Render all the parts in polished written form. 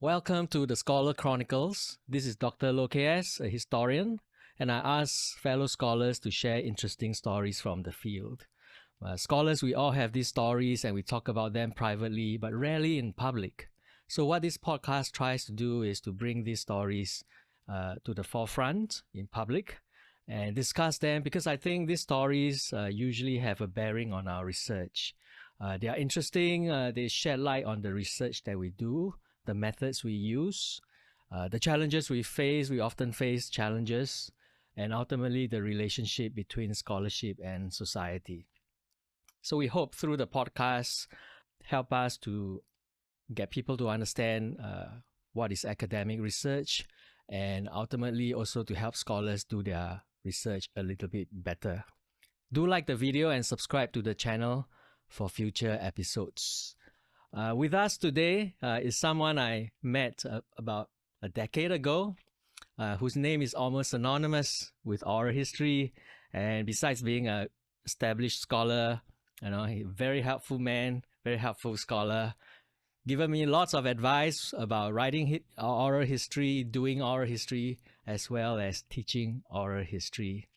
Welcome to the Scholar Chronicles. This is Dr. Loh KS, a historian, and I ask fellow scholars to share interesting stories from the field. Scholars, we all have these stories and we talk about them privately, but rarely in public. So what this podcast tries to do is to bring these stories to the forefront in public and discuss them, because I think these stories usually have a bearing on our research. They are interesting. They shed light on the research that we do, the methods we use, the challenges we face. We often face challenges, and ultimately the relationship between scholarship and society. So we hope through the podcast help us to get people to understand what is academic research, and ultimately also to help scholars do their research a little bit better. Do like the video and subscribe to the channel for future episodes. With us today is someone I met about a decade ago, whose name is almost synonymous with oral history. And besides being an established scholar, a very helpful man, very helpful scholar, given me lots of advice about writing oral history, doing oral history, as well as teaching oral history.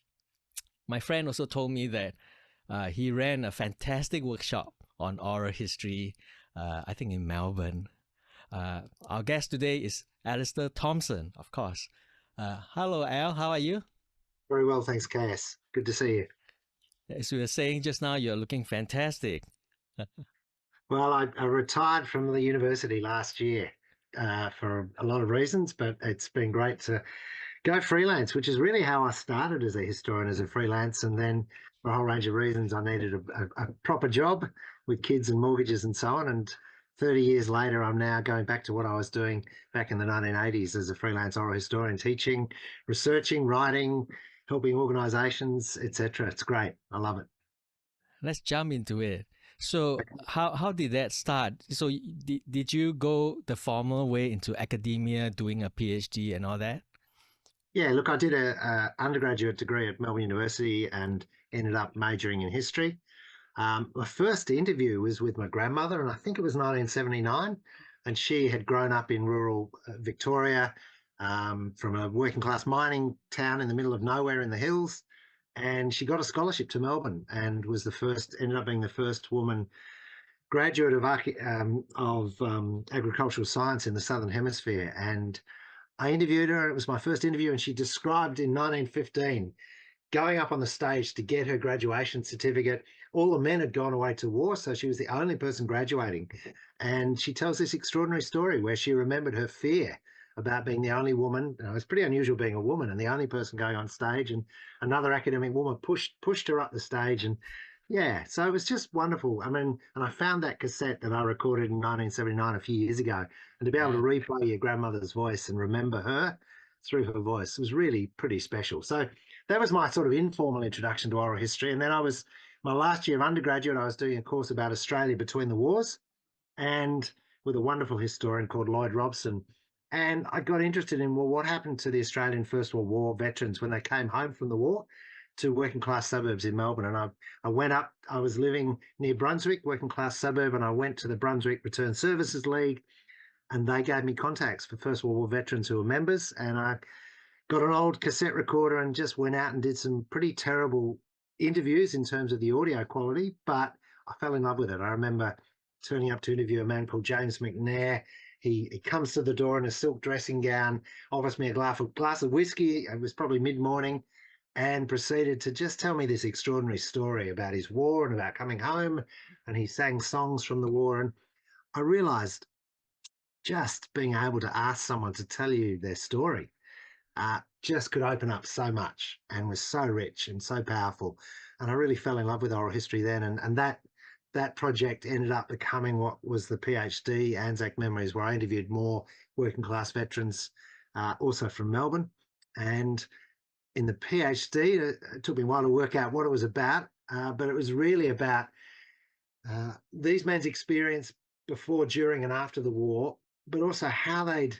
My friend also told me that he ran a fantastic workshop on oral history, I think in Melbourne. Our guest today is Alistair Thomson, of course. Hello, Al. How are you? Very well, thanks, KS. Good to see you. As we were saying just now, you're looking fantastic. Well, I retired from the university last year for a lot of reasons, but it's been great to go freelance, which is really how I started as a historian, as a freelance. And then for a whole range of reasons, I needed a proper job with kids and mortgages and so on. And 30 years later, I'm now going back to what I was doing back in the 1980s as a freelance oral historian, teaching, researching, writing, helping organizations, etc. It's great. I love it. Let's jump into it. So how did that start? So did you go the formal way into academia, doing a PhD and all that? Yeah, look, I did a undergraduate degree at Melbourne University and ended up majoring in history. My first interview was with my grandmother, and I think it was 1979, and she had grown up in rural Victoria, from a working class mining town in the middle of nowhere in the hills, and she got a scholarship to Melbourne and ended up being the first woman graduate of agricultural science in the Southern Hemisphere. And I interviewed her. It was my first interview, and she described in 1915 going up on the stage to get her graduation certificate. All the men had gone away to war, so she was the only person graduating. And she tells this extraordinary story where she remembered her fear about being the only woman. It's pretty unusual being a woman and the only person going on stage, and another academic woman pushed her up the stage. And yeah, so it was just wonderful. I mean, and I found that cassette that I recorded in 1979 a few years ago, and to be able to replay your grandmother's voice and remember her through her voice was really pretty special. So that was my sort of informal introduction to oral history. And then my last year of undergraduate, I was doing a course about Australia between the wars, and with a wonderful historian called Lloyd Robson. And I got interested in, well, what happened to the Australian First World War veterans when they came home from the war to working class suburbs in Melbourne. And I went up, I was living near Brunswick, working class suburb, and I went to the Brunswick Return Services League, and they gave me contacts for First World War veterans who were members. And I got an old cassette recorder and just went out and did some pretty terrible interviews in terms of the audio quality, but I fell in love with it. I remember turning up to interview a man called James McNair. He comes to the door in a silk dressing gown, offers me a glass of whiskey. It was probably mid-morning, and proceeded to just tell me this extraordinary story about his war and about coming home. And he sang songs from the war. And I realized just being able to ask someone to tell you their story just could open up so much and was so rich and so powerful. And I really fell in love with oral history then. And that project ended up becoming what was the PhD, Anzac Memories, where I interviewed more working class veterans, also from Melbourne. And in the PhD, it took me a while to work out what it was about, but it was really about these men's experience before, during, and after the war, but also how they'd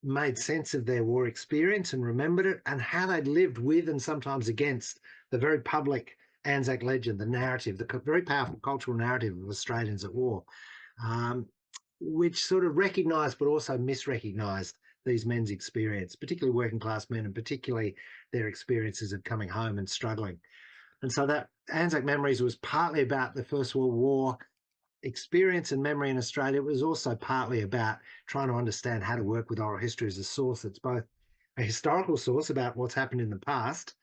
made sense of their war experience and remembered it, and how they'd lived with and sometimes against the very public Anzac legend, the narrative, the very powerful cultural narrative of Australians at war. which sort of recognised but also misrecognised these men's experience, particularly working class men, and particularly their experiences of coming home and struggling. And so that Anzac Memories was partly about the First World War experience and memory in Australia. It was also partly about trying to understand how to work with oral history as a source that's both a historical source about what's happened in the past,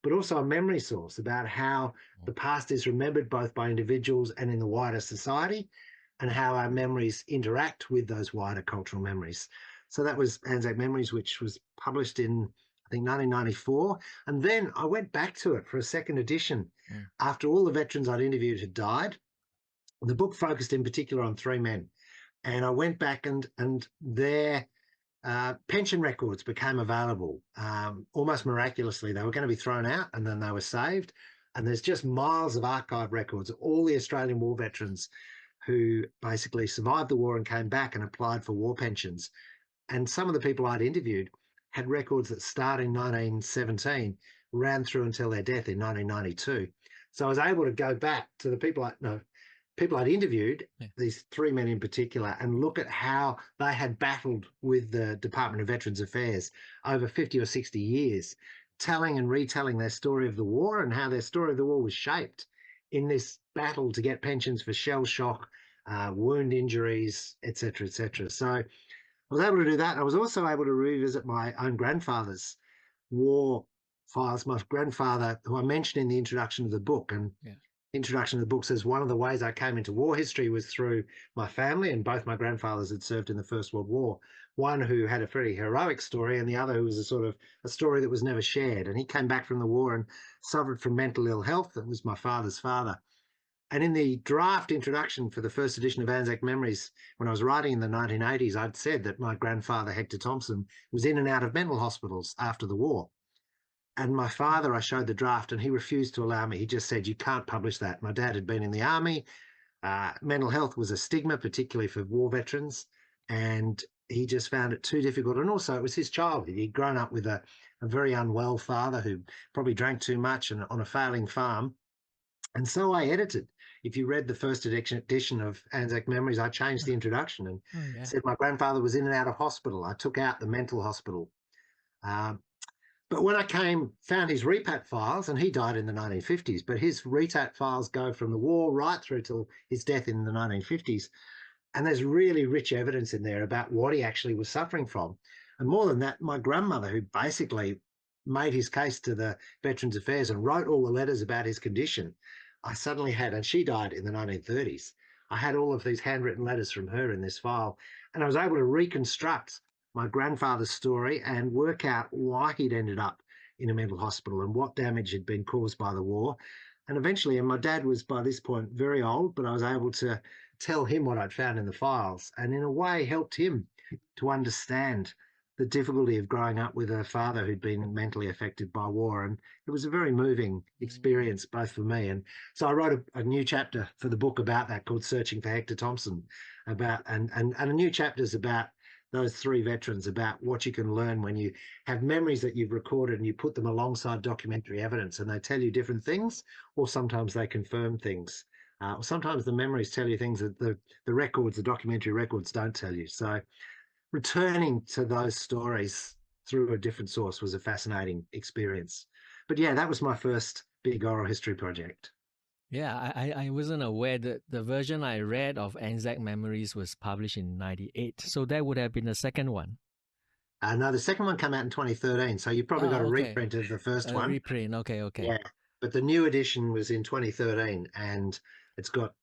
but also a memory source about how the past is remembered both by individuals and in the wider society, and how our memories interact with those wider cultural memories. So that was Anzac Memories, which was published in, I think, 1994. And then I went back to it for a second edition after all the veterans I'd interviewed had died. The book focused in particular on three men. And I went back and their pension records became available almost miraculously. They were going to be thrown out and then they were saved. And there's just miles of archive records of all the Australian war veterans who basically survived the war and came back and applied for war pensions. And some of the people I'd interviewed had records that start in 1917, ran through until their death in 1992. So I was able to go back to the people I'd interviewed, these three men in particular, and look at how they had battled with the Department of Veterans Affairs over 50 or 60 years, telling and retelling their story of the war and how their story of the war was shaped in this battle to get pensions for shell shock, wound injuries, etc., etc. So I was able to do that. I was also able to revisit my own grandfather's war files. My grandfather, who I mentioned in the introduction of the book, and introduction of the book says one of the ways I came into war history was through my family, and both my grandfathers had served in the First World War. One who had a very heroic story, and the other who was a sort of a story that was never shared. And he came back from the war and suffered from mental ill health. That was my father's father. And in the draft introduction for the first edition of Anzac Memories, when I was writing in the 1980s, I'd said that my grandfather, Hector Thomson, was in and out of mental hospitals after the war. And my father, I showed the draft and he refused to allow me. He just said, you can't publish that. My dad had been in the army. Mental health was a stigma, particularly for war veterans. And he just found it too difficult. And also it was his childhood. He'd grown up with a very unwell father who probably drank too much and on a failing farm. And so I edited. If you read the first edition of Anzac Memories, I changed the introduction and said my grandfather was in and out of hospital. I took out the mental hospital. But when I found his repat files, and he died in the 1950s, but his repat files go from the war right through till his death in the 1950s. And there's really rich evidence in there about what he actually was suffering from. And more than that, my grandmother, who basically made his case to the Veterans Affairs and wrote all the letters about his condition, I suddenly had, and she died in the 1930s, I had all of these handwritten letters from her in this file, and I was able to reconstruct my grandfather's story and work out why he'd ended up in a mental hospital and what damage had been caused by the war. And eventually, and my dad was by this point very old, but I was able to tell him what I'd found in the files, and in a way helped him to understand the difficulty of growing up with a father who'd been mentally affected by war. And it was a very moving experience, both for me. And so I wrote a new chapter for the book about that called Searching for Hector Thomson, and a new chapter's about those three veterans, about what you can learn when you have memories that you've recorded and you put them alongside documentary evidence, and they tell you different things, or sometimes they confirm things. Or sometimes the memories tell you things that the documentary records don't tell you. So returning to those stories through a different source was a fascinating experience. But yeah, that was my first big oral history project. Yeah, I wasn't aware that the version I read of Anzac Memories was published in 98. So that would have been the second one. No, the second one came out in 2013. So you probably got a reprint of the first one. Reprint, okay. Yeah, but the new edition was in 2013, and it's got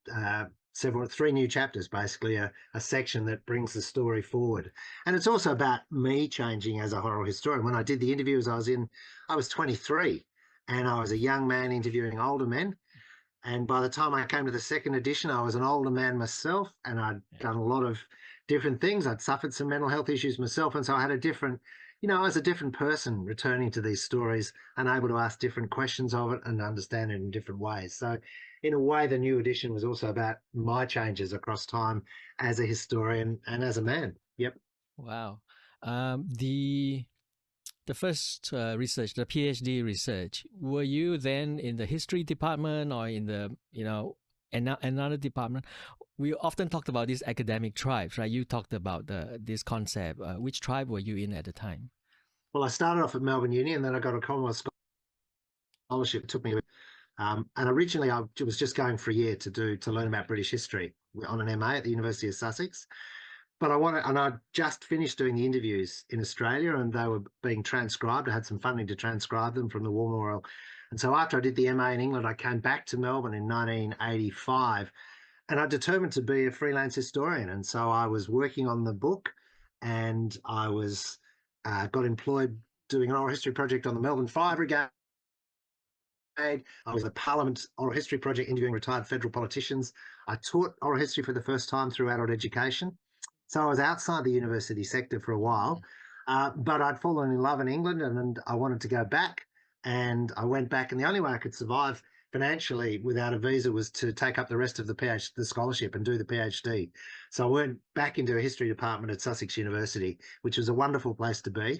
three new chapters, basically a section that brings the story forward. And it's also about me changing as a oral historian. When I did the interviews I was 23, and I was a young man interviewing older men. And by the time I came to the second edition, I was an older man myself, and I'd done a lot of different things. I'd suffered some mental health issues myself, and so I had I was a different person returning to these stories and able to ask different questions of it and understand it in different ways. So in a way, the new edition was also about my changes across time as a historian and as a man. Yep. Wow. The first research, the PhD research, were you then in the history department or in the, another department? We often talked about these academic tribes, right? You talked about this concept. Which tribe were you in at the time? Well, I started off at Melbourne Uni, and then I got a Commonwealth scholarship. It took me, and originally I was just going for a year to learn about British history on an MA at the University of Sussex. But I just finished doing the interviews in Australia, and they were being transcribed. I had some funding to transcribe them from the War Memorial. And so after I did the MA in England, I came back to Melbourne in 1985, and I determined to be a freelance historian. And so I was working on the book, and I was got employed doing an oral history project on the Melbourne Fire Brigade. I was at the Parliament Oral History Project interviewing retired federal politicians. I taught oral history for the first time through adult education. So I was outside the university sector for a while, but I'd fallen in love in England, and I wanted to go back. And I went back, and the only way I could survive financially without a visa was to take up the rest of the scholarship and do the PhD. So I went back into a history department at Sussex University, which was a wonderful place to be.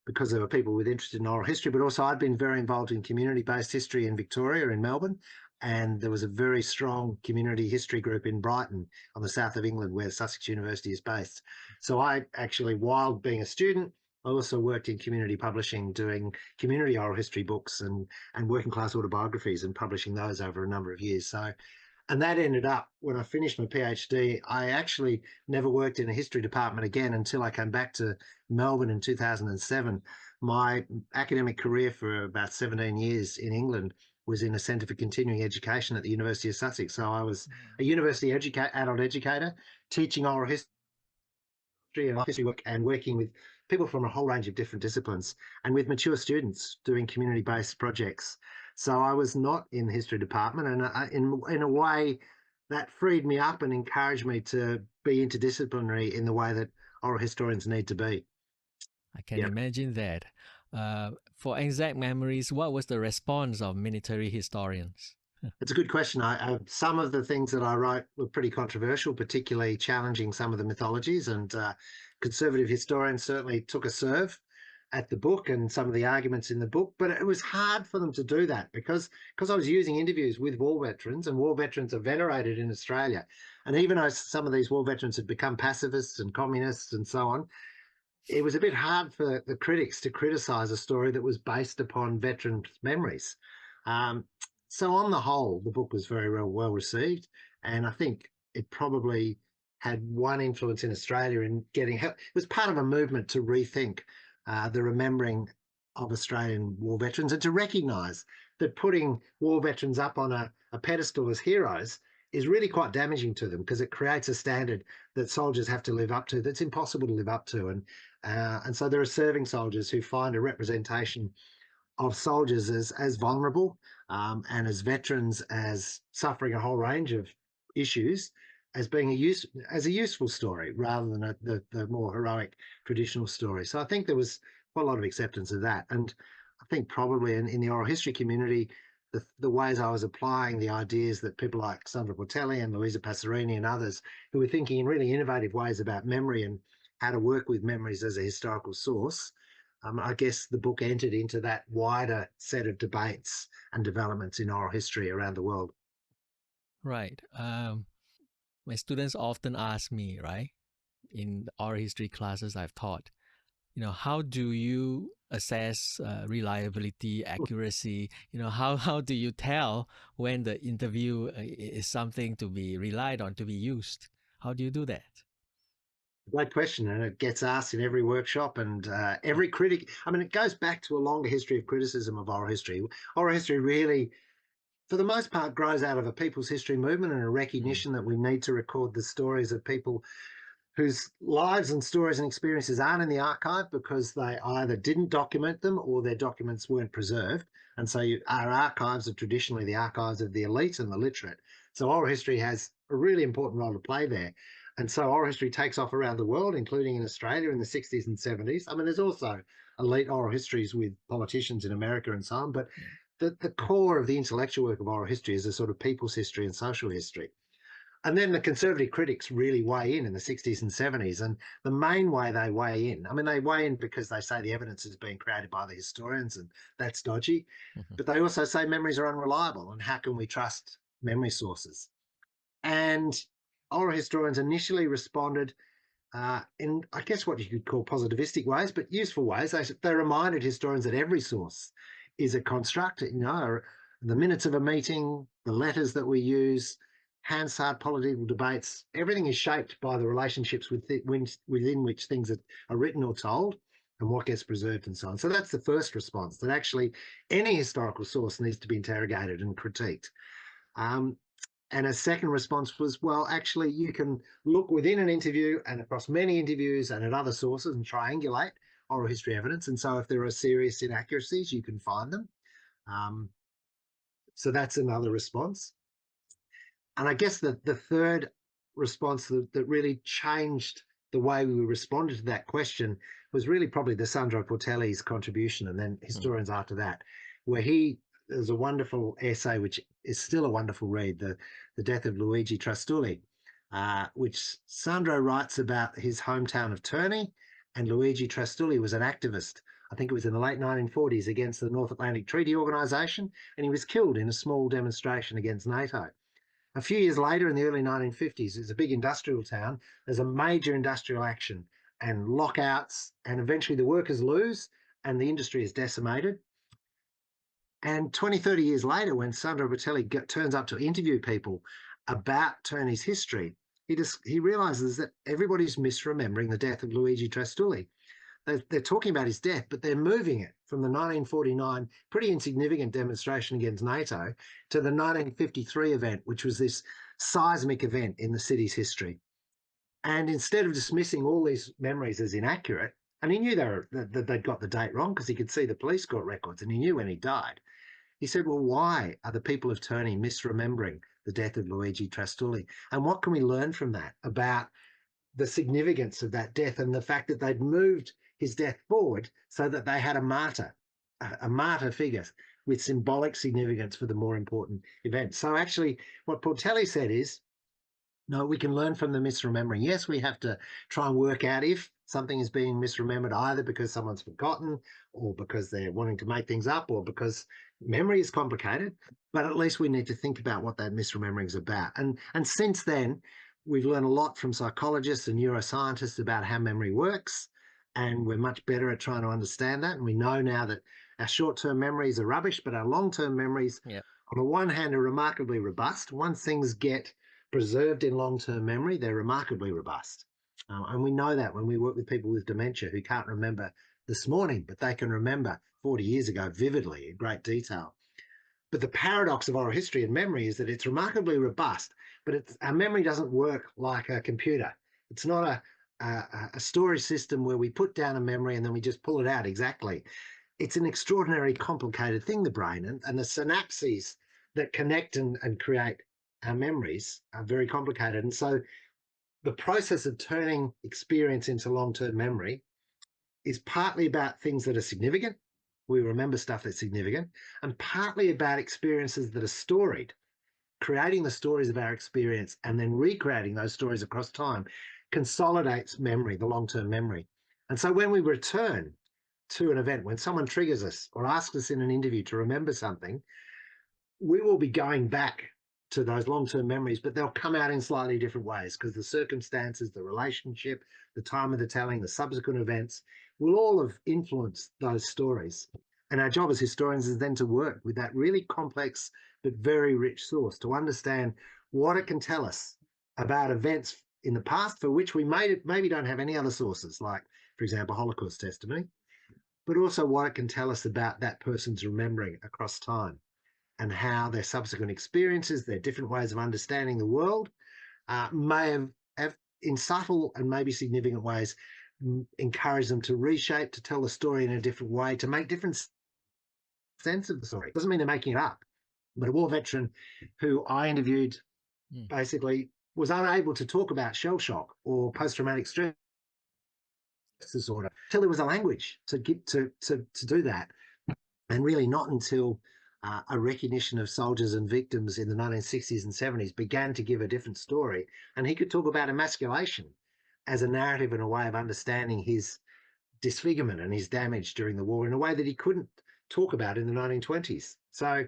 Because there were people with interest in oral history, but also I'd been very involved in community-based history in Victoria, in Melbourne, and there was a very strong community history group in Brighton on the south of England where Sussex University is based. So I actually, while being a student, I also worked in community publishing, doing community oral history books and working class autobiographies and publishing those over a number of years. So, and that ended up, when I finished my PhD, I actually never worked in a history department again until I came back to Melbourne in 2007. My academic career for about 17 years in England was in a Centre for Continuing Education at the University of Sussex. So I was a university adult educator, teaching oral history and history work, and working with people from a whole range of different disciplines, and with mature students doing community-based projects. So I was not in the history department, and in a way that freed me up and encouraged me to be interdisciplinary in the way that oral historians need to be. I can imagine that. For exact memories, what was the response of military historians? It's a good question. Some of the things that I wrote were pretty controversial, particularly challenging some of the mythologies, and conservative historians certainly took a serve at the book and some of the arguments in the book. But it was hard for them to do that because I was using interviews with war veterans, and war veterans are venerated in Australia. And even though some of these war veterans had become pacifists and communists and so on, it was a bit hard for the critics to criticise a story that was based upon veterans' memories. So on the whole, the book was very well received, and I think it probably had one influence in Australia in getting help. It was part of a movement to rethink the remembering of Australian war veterans, and to recognise that putting war veterans up on a pedestal as heroes is really quite damaging to them, because it creates a standard that soldiers have to live up to that's impossible to live up to. And so there are serving soldiers who find a representation of soldiers as vulnerable, and as veterans as suffering a whole range of issues, as being a useful story rather than the more heroic traditional story. So I think there was quite a lot of acceptance of that. And I think probably in the oral history community, the ways I was applying the ideas that people like Sandra Portelli and Louisa Passerini and others, who were thinking in really innovative ways about memory and how to work with memories as a historical source, I guess the book entered into that wider set of debates and developments in oral history around the world. Right. My students often ask me, right, in the oral history classes I've taught, how do you assess reliability, accuracy? How do you tell when the interview is something to be relied on, to be used? How do you do that? Great question, and it gets asked in every workshop, and every critic. I mean, it goes back to a longer history of criticism of oral history. Oral history really, for the most part, grows out of a people's history movement and a recognition that we need to record the stories of people whose lives and stories and experiences aren't in the archive because they either didn't document them or their documents weren't preserved. And so our archives are traditionally the archives of the elite and the literate. So oral history has a really important role to play there. And so oral history takes off around the world, including in Australia in the 60s and 70s. I mean, there's also elite oral histories with politicians in America and so on, but the core of the intellectual work of oral history is a sort of people's history and social history. And then the conservative critics really weigh in the 60s and 70s. And the main way they weigh in, I mean, they weigh in because they say the evidence is being created by the historians and that's dodgy. But they also say memories are unreliable, and how can we trust memory sources? And oral historians initially responded in, I guess, what you could call positivistic ways, but useful ways. They reminded historians that every source is a construct, the minutes of a meeting, the letters that we use, Hansard political debates, everything is shaped by the relationships within which things are written or told and what gets preserved and so on. So that's the first response, that actually any historical source needs to be interrogated and critiqued. And a second response was, well, actually, you can look within an interview and across many interviews and at other sources and triangulate oral history evidence. And so if there are serious inaccuracies, you can find them. So that's another response. And I guess the third response that really changed the way we responded to that question was really probably the Sandro Portelli's contribution, and then historians after that, where there's a wonderful essay, which is still a wonderful read, The Death of Luigi Trastulli, which Sandro writes about his hometown of Terni, and Luigi Trastulli was an activist. I think it was in the late 1940s against the North Atlantic Treaty Organisation, and he was killed in a small demonstration against NATO. A few years later, in the early 1950s, it's a big industrial town. There's a major industrial action and lockouts, and eventually the workers lose and the industry is decimated. And 20, 30 years later, when Sandro Portelli turns up to interview people about Terni's history, he realises that everybody's misremembering the death of Luigi Trastulli. They're talking about his death, but they're moving it from the 1949 pretty insignificant demonstration against NATO to the 1953 event, which was this seismic event in the city's history. And instead of dismissing all these memories as inaccurate, and he knew that they'd got the date wrong because he could see the police court records and he knew when he died, he said, well, why are the people of Terni misremembering the death of Luigi Trastulli? And what can we learn from that about the significance of that death and the fact that they'd moved his death forward so that they had a martyr figure with symbolic significance for the more important event. So actually what Portelli said is, no, we can learn from the misremembering. Yes, we have to try and work out if something is being misremembered, either because someone's forgotten or because they're wanting to make things up or because memory is complicated, but at least we need to think about what that misremembering is about. And since then, we've learned a lot from psychologists and neuroscientists about how memory works, and we're much better at trying to understand that. And we know now that our short-term memories are rubbish, but our long-term memories, on the one hand, are remarkably robust. Once things get preserved in long-term memory, they're remarkably robust. And we know that when we work with people with dementia who can't remember this morning, but they can remember 40 years ago vividly in great detail. But the paradox of oral history and memory is that it's remarkably robust, but our memory doesn't work like a computer. It's not a storage system where we put down a memory and then we just pull it out exactly. It's an extraordinarily complicated thing, the brain, and the synapses that connect and create our memories are very complicated. And so the process of turning experience into long-term memory is partly about things that are significant. We remember stuff that's significant, and partly about experiences that are storied, creating the stories of our experience and then recreating those stories across time consolidates memory, the long-term memory. And so when we return to an event, when someone triggers us or asks us in an interview to remember something, we will be going back to those long-term memories, but they'll come out in slightly different ways because the circumstances, the relationship, the time of the telling, the subsequent events will all have influenced those stories. And our job as historians is then to work with that really complex but very rich source to understand what it can tell us about events in the past for which we maybe don't have any other sources, like, for example, Holocaust testimony, but also what it can tell us about that person's remembering across time and how their subsequent experiences, their different ways of understanding the world, may have in subtle and maybe significant ways encourage them to reshape, to tell the story in a different way, to make different sense of the story. It doesn't mean they're making it up, but a war veteran who I interviewed basically was unable to talk about shell shock or post-traumatic stress disorder until there was a language to do that. And really not until a recognition of soldiers and victims in the 1960s and 70s began to give a different story. And he could talk about emasculation as a narrative and a way of understanding his disfigurement and his damage during the war in a way that he couldn't talk about in the 1920s. So,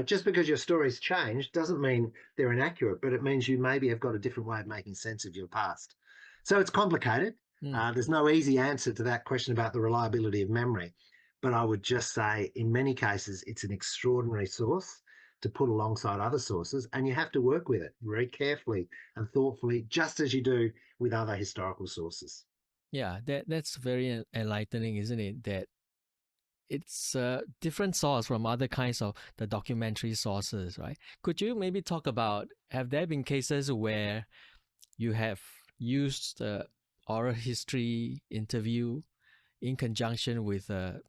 just because your story's changed doesn't mean they're inaccurate, but it means you maybe have got a different way of making sense of your past. So it's complicated. There's no easy answer to that question about the reliability of memory. But I would just say in many cases, it's an extraordinary source to put alongside other sources, and you have to work with it very carefully and thoughtfully, just as you do with other historical sources. Yeah, that's very enlightening, isn't it? That it's a different source from other kinds of the documentary sources, right? Could you maybe talk about, have there been cases where you have used the oral history interview in conjunction with a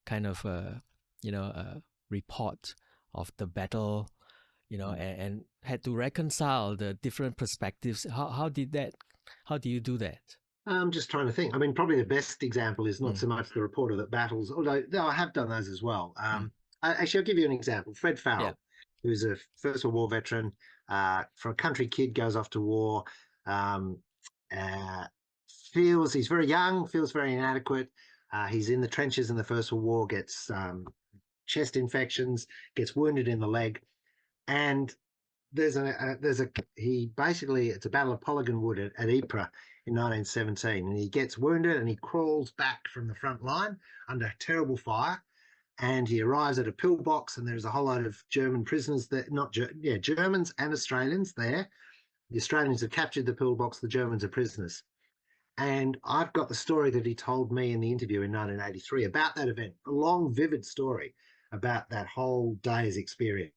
kind of a report of the battle, and had to reconcile the different perspectives? How do you do that? I'm just trying to think. I mean, probably the best example is not so much the reporter that battles, although I have done those as well. Actually, I'll give you an example. Fred Yeah. Farrell, who's a First World War veteran, for a country kid, goes off to war, feels he's very young, feels very inadequate. He's in the trenches in the First World War, gets chest infections, gets wounded in the leg, and it's a battle of Polygon Wood at Ypres in 1917, and he gets wounded and he crawls back from the front line under terrible fire, and he arrives at a pillbox, and there's a whole lot of German prisoners there, Germans and Australians there. The Australians have captured the pillbox, the Germans are prisoners. And I've got the story that he told me in the interview in 1983 about that event, a long, vivid story about that whole day's experience.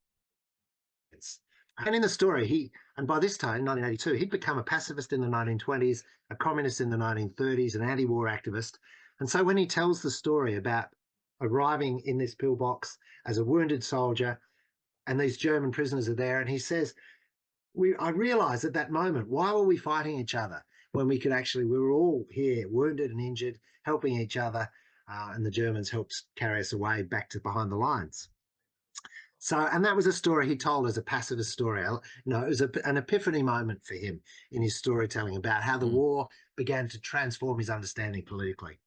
And in the story, by this time, 1982, he'd become a pacifist in the 1920s, a communist in the 1930s, an anti-war activist. And so when he tells the story about arriving in this pillbox as a wounded soldier, and these German prisoners are there, and he says, I realized at that moment, why were we fighting each other when we were all here, wounded and injured, helping each other, and the Germans helped carry us away back to behind the lines. So, and that was a story he told as a pacifist story. It was an epiphany moment for him in his storytelling about how the war began to transform his understanding politically.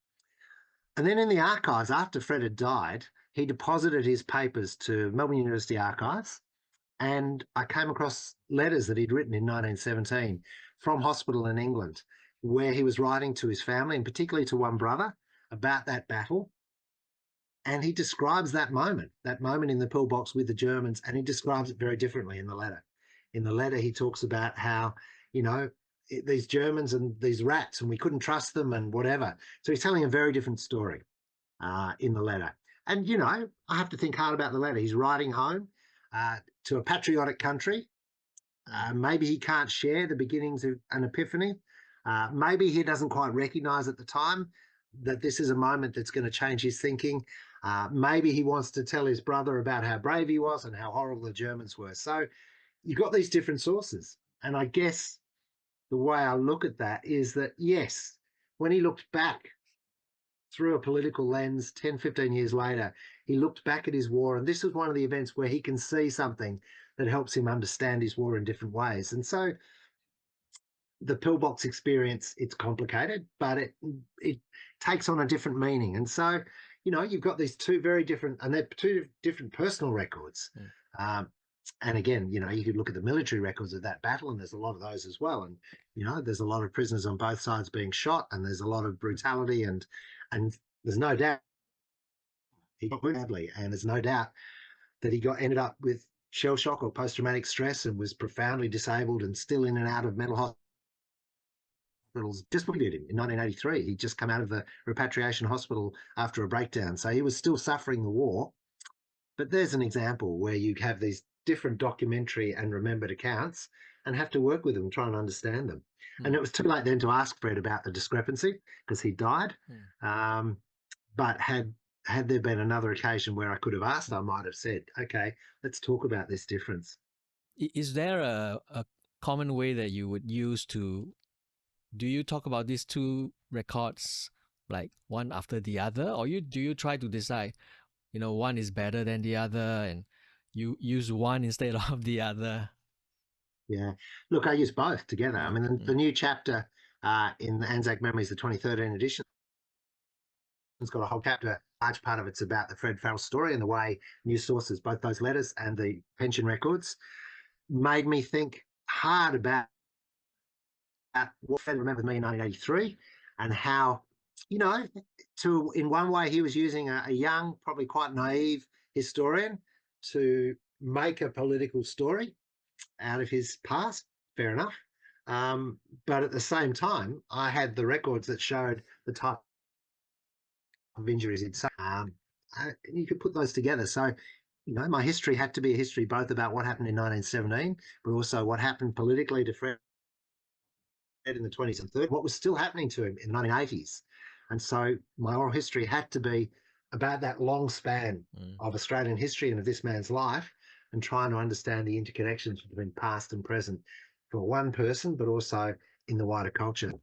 And then in the archives, after Fred had died, he deposited his papers to Melbourne University Archives, and I came across letters that he'd written in 1917 from hospital in England, where he was writing to his family, and particularly to one brother, about that battle. And he describes that moment in the pillbox with the Germans, and he describes it very differently in the letter. In the letter, he talks about how, these Germans and these rats, and we couldn't trust them and whatever. So he's telling a very different story in the letter. And, I have to think hard about the letter. He's writing home to a patriotic country. Maybe he can't share the beginnings of an epiphany. Maybe he doesn't quite recognize at the time that this is a moment that's going to change his thinking. Maybe he wants to tell his brother about how brave he was and how horrible the Germans were. So you've got these different sources. And I guess the way I look at that is that, yes, when he looked back through a political lens 10, 15 years later, he looked back at his war, and this was one of the events where he can see something that helps him understand his war in different ways. And so the pillbox experience, it's complicated, but it takes on a different meaning. And so, you've got these two very different, and they're two different personal records. And again, you could look at the military records of that battle, and there's a lot of those as well. And, there's a lot of prisoners on both sides being shot, and there's a lot of brutality, and there's no doubt he got wounded badly, and there's no doubt that he ended up with shell shock or post-traumatic stress and was profoundly disabled and still in and out of mental hospitals. Just look at him in 1983. He'd just come out of the repatriation hospital after a breakdown. So he was still suffering the war. But there's an example where you have these different documentary and remembered accounts and have to work with them, try and understand them. And it was too late then to ask Fred about the discrepancy because he died. But had there been another occasion where I could have asked, I might have said, okay, let's talk about this difference. Is there a common way that you would use to, do you talk about these two records like one after the other, or do you try to decide, one is better than the other and you use one instead of the other? Yeah. Look, I use both together. I mean, the new chapter in the Anzac Memories, the 2013 edition, it's got a whole chapter. Large part of it's about the Fred Farrell story and the way news sources, both those letters and the pension records, made me think hard about what Fred remembered me in 1983 and how, in one way he was using a young, probably quite naive historian to make a political story out of his past. Fair enough. But at the same time, I had the records that showed the type of injuries he'd suffered. You could put those together. So, my history had to be a history both about what happened in 1917, but also what happened politically to Fred in the 20s and 30s, what was still happening to him in the 1980s. And so my oral history had to be about that long span of Australian history and of this man's life, and trying to understand the interconnections between past and present for one person, but also in the wider culture.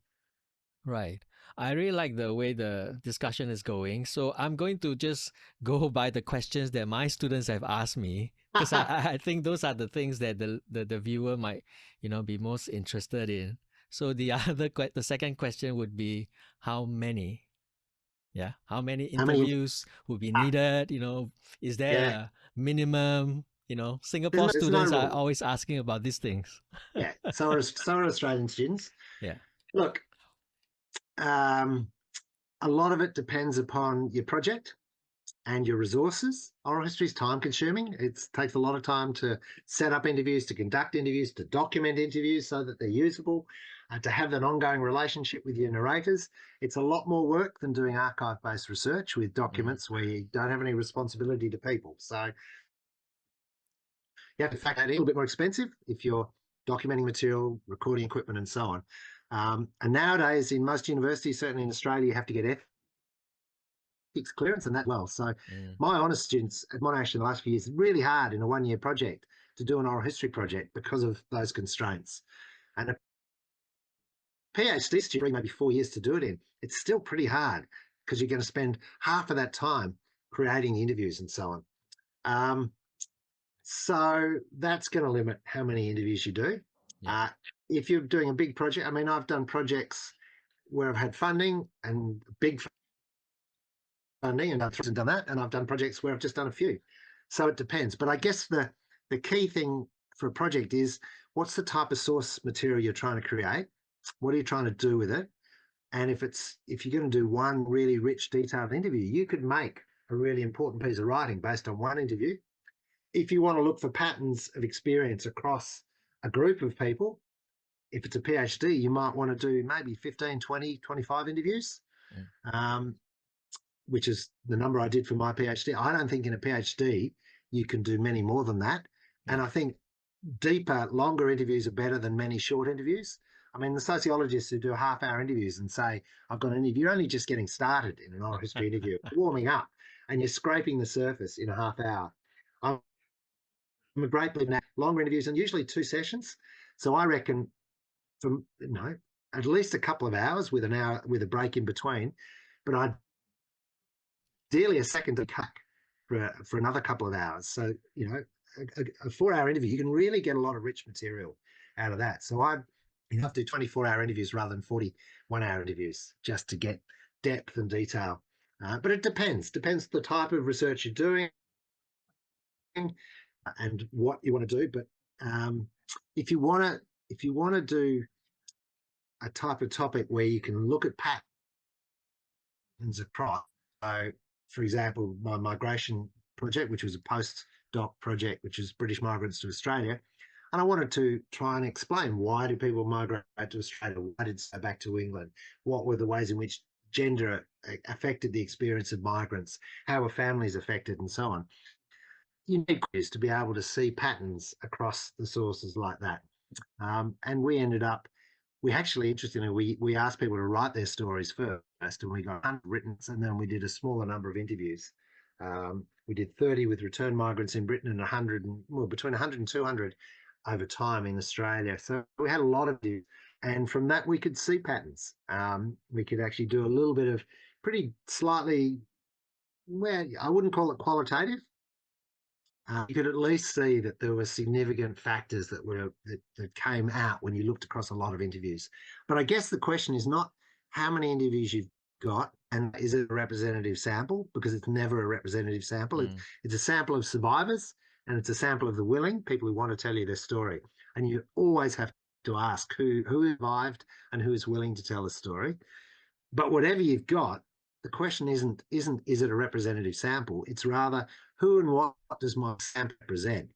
Right. I really like the way the discussion is going. So I'm going to just go by the questions that my students have asked me, because I think those are the things that the viewer might, be most interested in. So the second question would be how many? Yeah. How many interviews would be needed? Is there a minimum? Singapore students are always asking about these things. Yeah. So are Australian students. Yeah. Look, a lot of it depends upon your project and your resources. Oral history is time consuming. It takes a lot of time to set up interviews, to conduct interviews, to document interviews so that they're usable, to have an ongoing relationship with your narrators. It's a lot more work than doing archive-based research with documents where you don't have any responsibility to people. So you have to factor that in. A little bit more expensive if you're documenting material, recording equipment, and so on. And nowadays, in most universities, certainly in Australia, you have to get ethics clearance and that well. So my honours students at Monash in the last few years, really hard in a one-year project to do an oral history project because of those constraints. And a PhD student, maybe 4 years to do it in, it's still pretty hard because you're going to spend half of that time creating interviews and so on. So that's going to limit how many interviews you do. Yeah. If you're doing a big project, I've done projects where I've had funding and big funding and I've done that, and I've done projects where I've just done a few. So it depends. But I guess the key thing for a project is what's the type of source material you're trying to create? What are you trying to do with it? And if you're going to do one really rich, detailed interview, you could make a really important piece of writing based on one interview. If you want to look for patterns of experience across a group of people, if it's a PhD, you might want to do maybe 15, 20, 25 interviews, which is the number I did for my PhD. I don't think in a PhD you can do many more than that. And I think deeper, longer interviews are better than many short interviews. The sociologists who do half-hour interviews and say, I've got an interview, you're only just getting started in an oral history interview, warming up, and you're scraping the surface in a half hour. I'm a great believer in longer interviews, and usually 2 sessions. So I reckon from at least a couple of hours with an hour with a break in between, but ideally a second to cut for another couple of hours. So a 4-hour interview, you can really get a lot of rich material out of that. So I have to do 24-hour interviews rather than 41-hour interviews just to get depth and detail. But it depends the type of research you're doing and what you want to do. But if you want to do a type of topic where you can look at patterns across, so for example, my migration project, which was a postdoc project, which is British migrants to Australia, and I wanted to try and explain why do people migrate to Australia, why did they go back to England, what were the ways in which gender affected the experience of migrants, how were families affected, and so on. You need to be able to see patterns across the sources like that. And we actually, interestingly, we asked people to write their stories first, and we got 100 written, and then we did a smaller number of interviews. We did 30 with returned migrants in Britain and between 100 and 200 over time in Australia. So we had a lot of interviews, and from that we could see patterns. We could actually do a little bit of pretty slightly, well, I wouldn't call it qualitative. You could at least see that there were significant factors that came out when you looked across a lot of interviews. But I guess the question is not how many interviews you've got And is it a representative sample? Because it's never a representative sample. It's a sample of survivors, and it's a sample of the willing, people who want to tell you their story. And you always have to ask who survived and who is willing to tell a story. But whatever you've got, the question isn't is it a representative sample? It's rather who and what does my sample represent,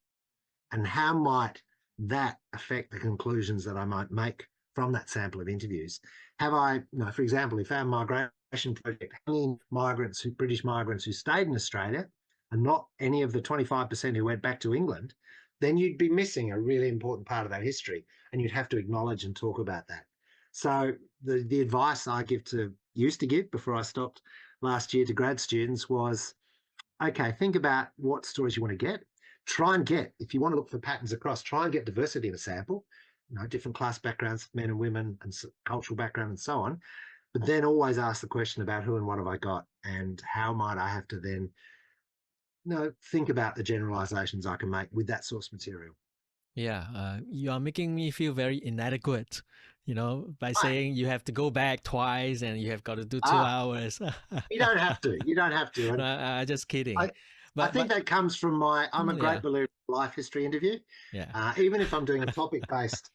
and how might that affect the conclusions that I might make from that sample of interviews? Have I, for example, if our migration project had any migrants, British migrants who stayed in Australia, and not any of the 25% who went back to England, then you'd be missing a really important part of that history, and you'd have to acknowledge and talk about that. So the advice I used to give before I stopped last year to grad students was, okay, think about what stories you want to get. Try and get, if you want to look for patterns across, try and get diversity in a sample, different class backgrounds, men and women, and cultural background and so on. But then always ask the question about who and what have I got, and how might I have to then think about the generalizations I can make with that source material. Yeah, you are making me feel very inadequate, by Right. saying you have to go back twice and you have got to do 2 hours. You don't have to. You don't have to. No, just kidding. I think that comes from I'm a great believer in life history interview. Yeah. Even if I'm doing a topic-based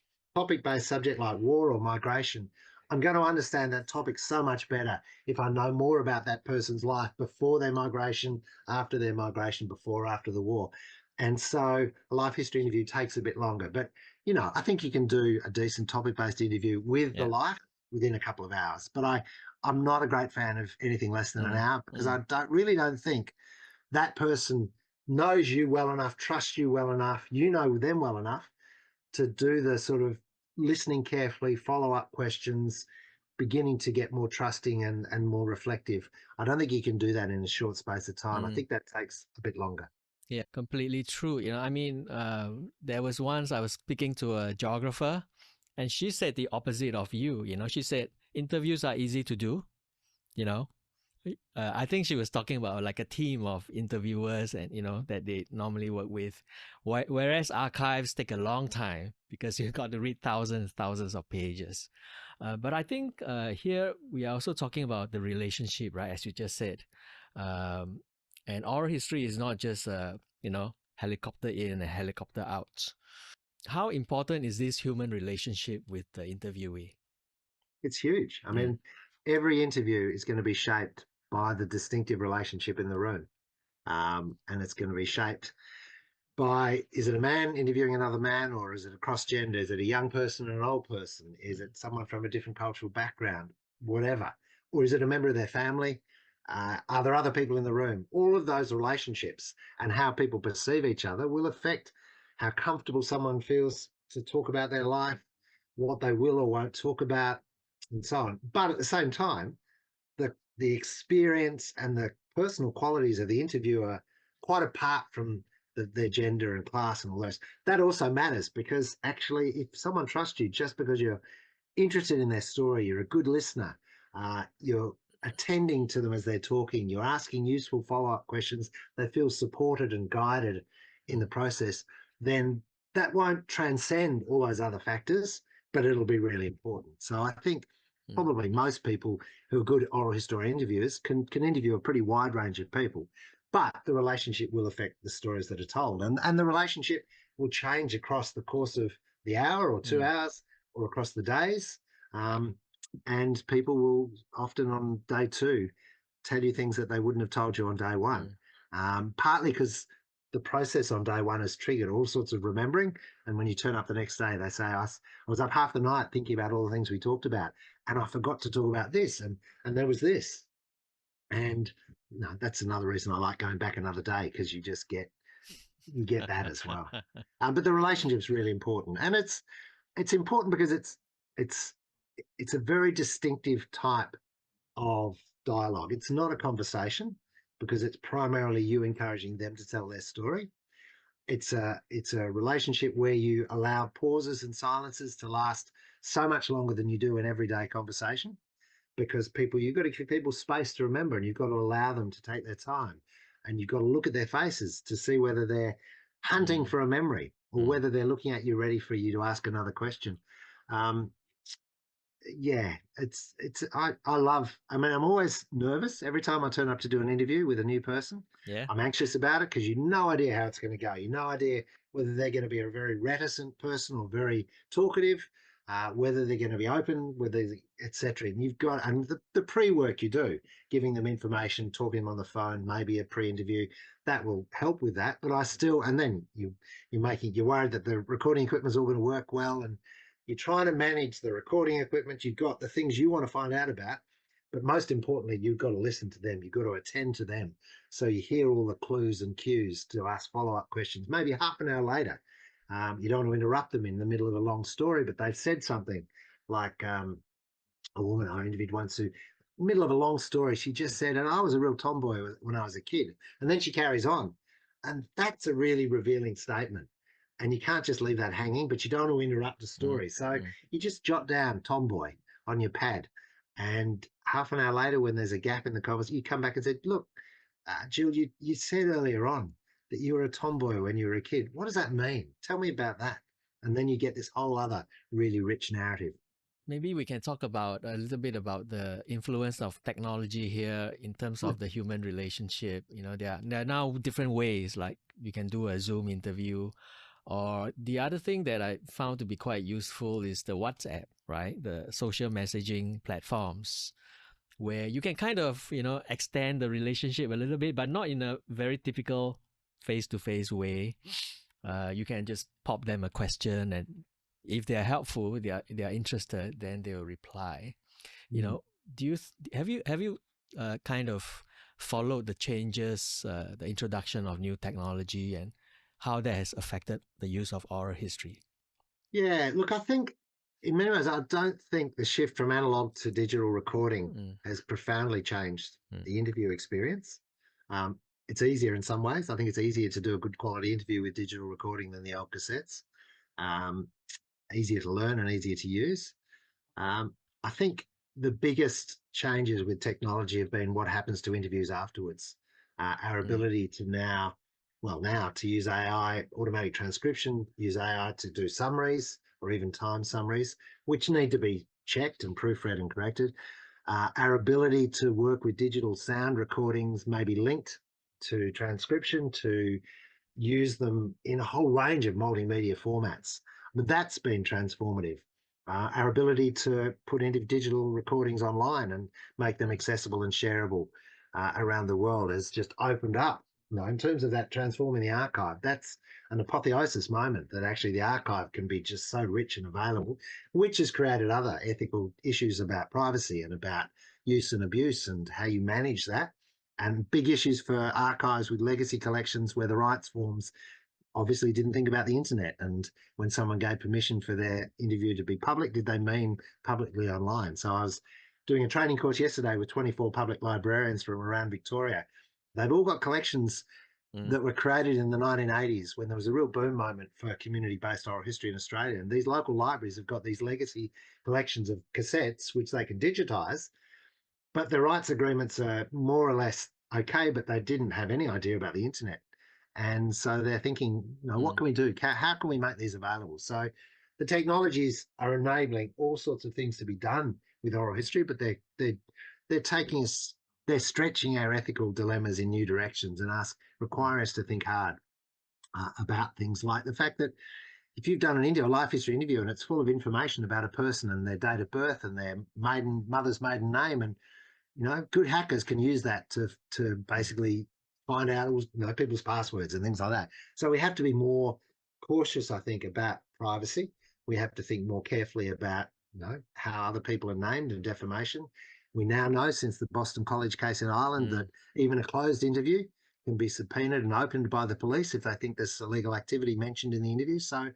subject like war or migration, I'm going to understand that topic so much better if I know more about that person's life before their migration, after their migration, before, after the war. And so a life history interview takes a bit longer. But, I think you can do a decent topic-based interview with the life within a couple of hours. But I'm not a great fan of anything less than an hour, because I don't think that person knows you well enough, trusts you well enough, you know them well enough to do the sort of listening carefully, follow-up questions, beginning to get more trusting and more reflective. I don't think you can do that in a short space of time. I think that takes a bit longer. Yeah, completely true. There was once I was speaking to a geographer, and she said the opposite of you. She said interviews are easy to do. I think she was talking about like a team of interviewers and that they normally work with, whereas archives take a long time because you've got to read thousands of pages. But I think here we are also talking about the relationship, right? As you just said, and oral history is not just helicopter in and helicopter out. How important is this human relationship with the interviewee? It's huge. I mean, every interview is going to be shaped by the distinctive relationship in the room. And it's going to be shaped by, is it a man interviewing another man, or is it a cross-gender? Is it a young person and an old person? Is it someone from a different cultural background? Whatever. Or is it a member of their family? Are there other people in the room? All of those relationships and how people perceive each other will affect how comfortable someone feels to talk about their life, what they will or won't talk about, and so on. But at the same time, the experience and the personal qualities of the interviewer, quite apart from their gender and class and all those, that also matters, because actually if someone trusts you just because you're interested in their story, you're a good listener, you're attending to them as they're talking, you're asking useful follow-up questions, they feel supported and guided in the process, then that won't transcend all those other factors, but it'll be really important. So I think probably most people who are good oral history interviewers can interview a pretty wide range of people, but the relationship will affect the stories that are told, and the relationship will change across the course of the hour or 2 hours or across the days. And people will often on day 2 tell you things that they wouldn't have told you on day 1, partly because the process on day 1 has triggered all sorts of remembering, and when you turn up the next day they say, I was up half the night thinking about all the things we talked about, and I forgot to talk about this, and there was this. And that's another reason I like going back another day, because you get that as well. But the relationship is really important, and it's important because it's a very distinctive type of dialogue. It's not a conversation, because it's primarily you encouraging them to tell their story. It's a relationship where you allow pauses and silences to last so much longer than you do in everyday conversation, because you've got to give people space to remember, and you've got to allow them to take their time, and you've got to look at their faces to see whether they're hunting for a memory or whether they're looking at you ready for you to ask another question. yeah, I love, I mean, I'm always nervous every time I turn up to do an interview with a new person. Yeah. I'm anxious about it because no idea how it's going to go. No idea whether they're going to be a very reticent person or very talkative, whether they're going to be open, etc. And you've got, and the pre-work you do, giving them information, talking to them on the phone, maybe a pre-interview, that will help with that. But I still, and then you're worried that the recording equipment is all going to work well, and you're trying to manage the recording equipment. You've got the things you want to find out about, but most importantly, you've got to listen to them. You've got to attend to them. So you hear all the clues and cues to ask follow-up questions, maybe half an hour later. You don't want to interrupt them in the middle of a long story, but they've said something like a woman I interviewed once who, middle of a long story, she just said, and I was a real tomboy when I was a kid. And then she carries on. And that's a really revealing statement. And you can't just leave that hanging, but you don't want to interrupt the story. So you just jot down tomboy on your pad. And half an hour later, when there's a gap in the conversation, you come back and say, look, Jill, you said earlier on that you were a tomboy when you were a kid. What does that mean? Tell me about that. And then you get this whole other really rich narrative. Maybe we can talk about a little bit about the influence of technology here in terms of the human relationship. There are now different ways, like you can do a Zoom interview, or the other thing that I found to be quite useful is the WhatsApp, right? The social messaging platforms where you can kind of, extend the relationship a little bit, but not in a very typical face-to-face way. You can just pop them a question, and if they are helpful, they are interested, then they will reply. Do you have you kind of followed the changes, the introduction of new technology, and how that has affected the use of oral history? Yeah, look, I think in many ways, I don't think the shift from analog to digital recording has profoundly changed the interview experience. It's easier in some ways. I think it's easier to do a good quality interview with digital recording than the old cassettes. Um, Easier to learn and easier to use. I think the biggest changes with technology have been what happens to interviews afterwards. Our ability to now to use AI, automatic transcription, use AI to do summaries or even time summaries, which need to be checked and proofread and corrected. Our ability to work with digital sound recordings, maybe linked to transcription, to use them in a whole range of multimedia formats. But that's been transformative. Our ability to put into digital recordings online and make them accessible and shareable around the world has just opened up. In terms of that transforming the archive, that's an apotheosis moment that actually the archive can be just so rich and available, which has created other ethical issues about privacy and about use and abuse and how you manage that, and big issues for archives with legacy collections where the rights forms obviously didn't think about the internet. And when someone gave permission for their interview to be public, did they mean publicly online? So I was doing a training course yesterday with 24 public librarians from around Victoria. They've all got collections that were created in the 1980s when there was a real boom moment for community-based oral history in Australia. And these local libraries have got these legacy collections of cassettes, which they can digitise, but the rights agreements are more or less okay, but they didn't have any idea about the internet. And so they're thinking, what can we do? How can we make these available? So the technologies are enabling all sorts of things to be done with oral history, but they're taking us, they're stretching our ethical dilemmas in new directions and require us to think hard about things like the fact that if you've done a life history interview and it's full of information about a person and their date of birth and their mother's maiden name, and good hackers can use that to basically find out people's passwords and things like that. So we have to be more cautious, I think, about privacy. We have to think more carefully about how other people are named in defamation. We now know, since the Boston College case in Ireland, that even a closed interview can be subpoenaed and opened by the police if they think there's illegal activity mentioned in the interview. So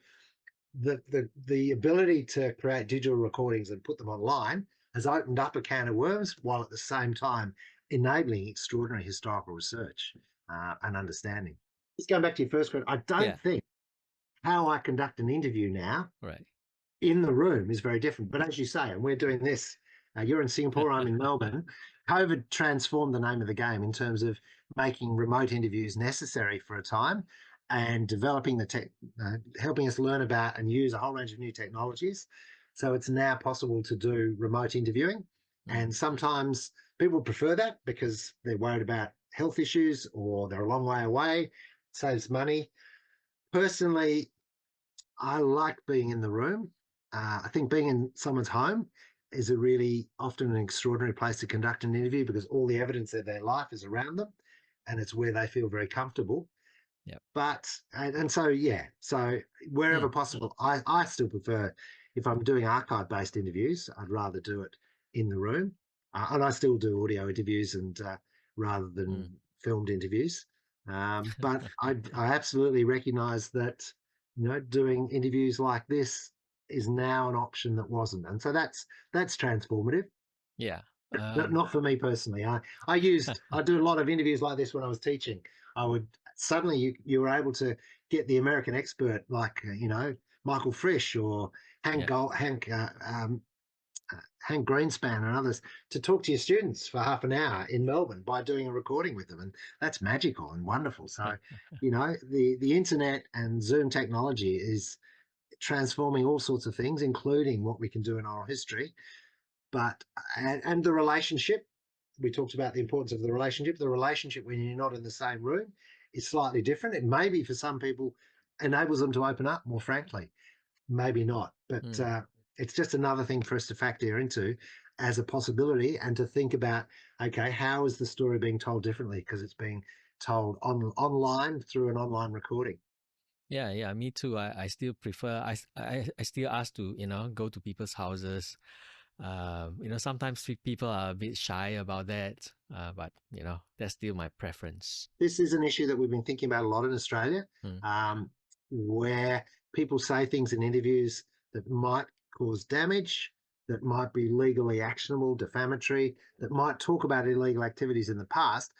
the ability to create digital recordings and put them online has opened up a can of worms, while at the same time enabling extraordinary historical research and understanding. Just going back to your first question, I don't think how I conduct an interview now in the room is very different. But as you say, and we're doing this, you're in Singapore, I'm in Melbourne, COVID transformed the name of the game in terms of making remote interviews necessary for a time and developing helping us learn about and use a whole range of new technologies. So it's now possible to do remote interviewing. And sometimes people prefer that because they're worried about health issues or they're a long way away. It saves money. Personally, I like being in the room. I think being in someone's home is a really often an extraordinary place to conduct an interview because all the evidence of their life is around them and it's where they feel very comfortable. Yep. But, and so, yeah, so wherever possible, I still prefer, if I'm doing archive-based interviews, I'd rather do it in the room. And I still do audio interviews and rather than filmed interviews. But I absolutely recognise that, doing interviews like this is now an option that wasn't. And so that's transformative. Yeah. Not for me personally. I do a lot of interviews like this when I was teaching. I would suddenly you were able to get the American expert like Michael Frisch or Hank Greenspan and others to talk to your students for half an hour in Melbourne by doing a recording with them, and that's magical and wonderful. So, the internet and Zoom technology is transforming all sorts of things, including what we can do in oral history. But and the relationship, we talked about the importance of the relationship. The relationship when you're not in the same room is slightly different. It maybe for some people enables them to open up more frankly, maybe not. But it's just another thing for us to factor into as a possibility and to think about, okay, how is the story being told differently because it's being told online through an online recording. Yeah, me too. I still prefer. I still ask to go to people's houses. Sometimes people are a bit shy about that, but that's still my preference. This is an issue that we've been thinking about a lot in Australia, where people say things in interviews that might cause damage, that might be legally actionable, defamatory, that might talk about illegal activities in the past,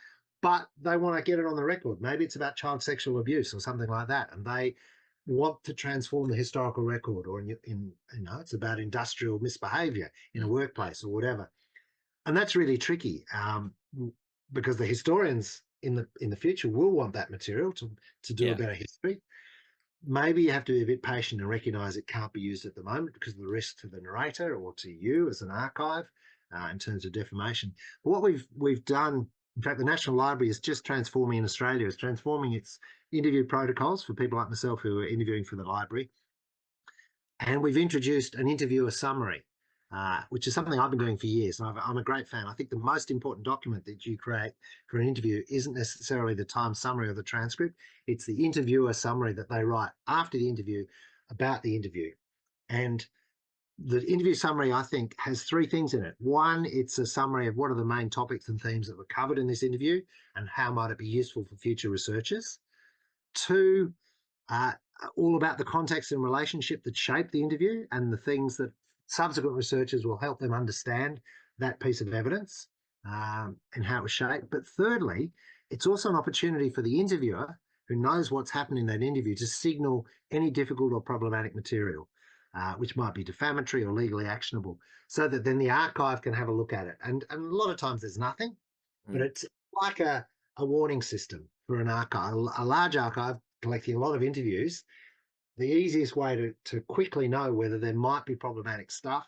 but they want to get it on the record. Maybe it's about child sexual abuse or something like that, and they want to transform the historical record, or it's about industrial misbehaviour in a workplace or whatever, and that's really tricky because the historians in the future will want that material to do a better history. Maybe you have to be a bit patient and recognise it can't be used at the moment because of the risk to the narrator or to you as an archive in terms of defamation. But what we've done, in fact, the National Library is just transforming in Australia. It's transforming its interview protocols for people like myself who are interviewing for the library. And we've introduced an interviewer summary, which is something I've been doing for years. And I'm a great fan. I think the most important document that you create for an interview isn't necessarily the time summary or the transcript. It's the interviewer summary that they write after the interview about the interview. And the interview summary, I think, has three things in it. One, it's a summary of what are the main topics and themes that were covered in this interview and how might it be useful for future researchers. Two, all about the context and relationship that shaped the interview and the things that subsequent researchers will help them understand that piece of evidence and how it was shaped. But thirdly, it's also an opportunity for the interviewer who knows what's happened in that interview to signal any difficult or problematic material, which might be defamatory or legally actionable, so that then the archive can have a look at it. And a lot of times there's nothing, but it's like a warning system for an archive, a large archive collecting a lot of interviews. The easiest way to quickly know whether there might be problematic stuff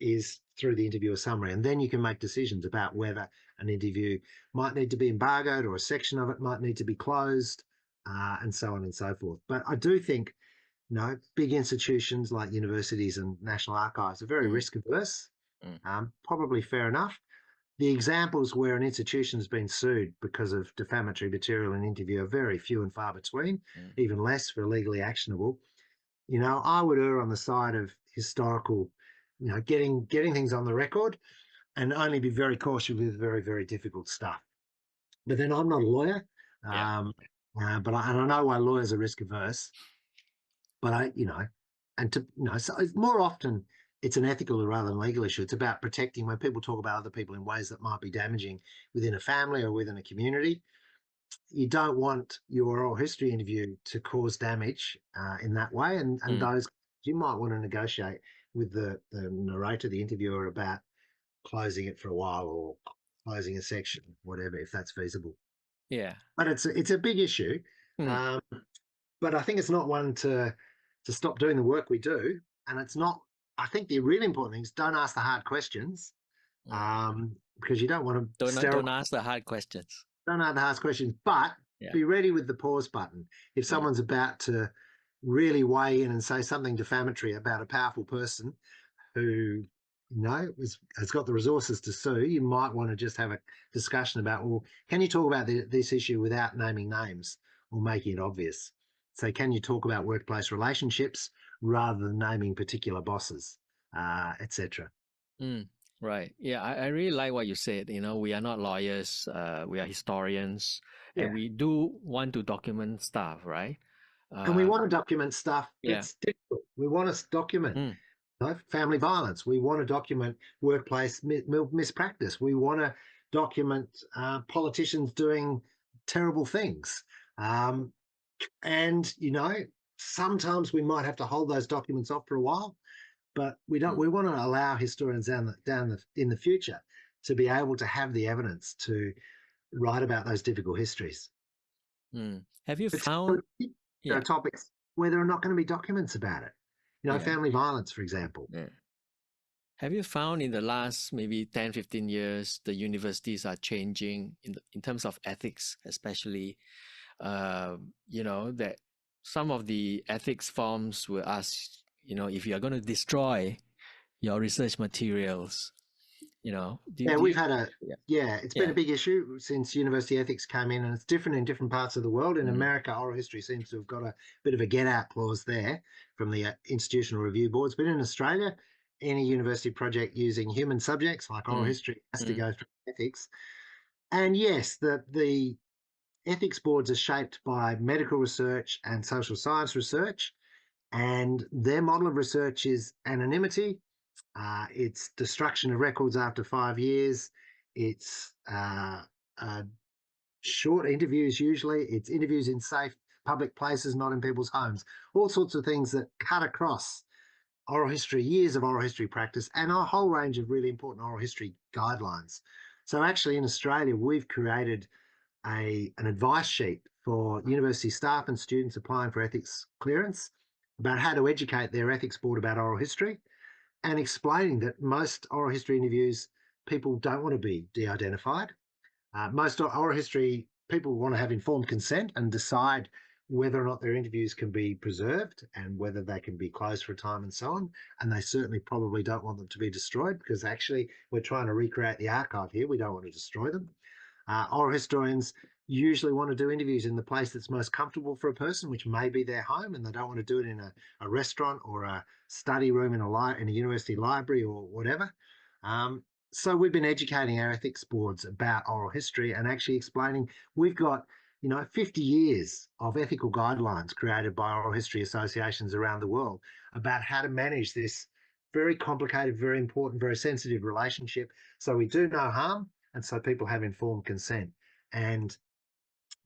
is through the interviewer summary. And then you can make decisions about whether an interview might need to be embargoed or a section of it might need to be closed and so on and so forth. But I do think, big institutions like universities and national archives are very risk averse, probably fair enough. The examples where an institution has been sued because of defamatory material in an interview are very few and far between, even less for legally actionable. I would err on the side of historical, getting things on the record and only be very cautious with very, very difficult stuff. But then I'm not a lawyer, but I know why lawyers are risk averse. But so more often it's an ethical rather than legal issue. It's about protecting when people talk about other people in ways that might be damaging within a family or within a community. You don't want your oral history interview to cause damage in that way. And those, you might want to negotiate with the narrator, the interviewer, about closing it for a while or closing a section, whatever, if that's feasible. Yeah. But it's a big issue. But I think it's not one to stop doing the work we do. And it's not, I think the really important thing is don't ask the hard questions, because you don't want to Don't ask the hard questions. Don't ask the hard questions, but be ready with the pause button. If someone's about to really weigh in and say something defamatory about a powerful person who has got the resources to sue, you might want to just have a discussion about, well, can you talk about this issue without naming names or making it obvious? So can you talk about workplace relationships rather than naming particular bosses, etc.? Right. Yeah, I really like what you said. We are not lawyers, we are historians, and we do want to document stuff, right? And we want to document stuff that's difficult. We want to document family violence. We want to document workplace mispractice. We want to document politicians doing terrible things. And, sometimes we might have to hold those documents off for a while, but we don't. We want to allow historians in the future to be able to have the evidence to write about those difficult histories. Have you found there are topics where there are not going to be documents about it? Family violence, for example. Have you found in the last maybe 10, 15 years, the universities are changing in terms of ethics, especially, that some of the ethics forms will ask, if you are going to destroy your research materials, we've had it's been a big issue since university ethics came in, and it's different in different parts of the world. In America, oral history seems to have got a bit of a get-out clause there from the institutional review boards. But in Australia, any university project using human subjects like oral history has to go through ethics. And yes, the ethics boards are shaped by medical research and social science research, and their model of research is anonymity. It's destruction of records after 5 years. It's short interviews usually. It's interviews in safe public places, not in people's homes. All sorts of things that cut across oral history, years of oral history practice, and a whole range of really important oral history guidelines. So actually in Australia, we've created an advice sheet for university staff and students applying for ethics clearance about how to educate their ethics board about oral history, and explaining that most oral history interviews, people don't want to be de-identified. Most oral history people want to have informed consent and decide whether or not their interviews can be preserved and whether they can be closed for a time and so on. And they certainly probably don't want them to be destroyed, because actually we're trying to recreate the archive here. We don't want to destroy them. Oral historians usually want to do interviews in the place that's most comfortable for a person, which may be their home, and they don't want to do it in a restaurant or a study room in a university library or whatever. So we've been educating our ethics boards about oral history and actually explaining we've got 50 years of ethical guidelines created by oral history associations around the world about how to manage this very complicated, very important, very sensitive relationship, so we do no harm and so people have informed consent. And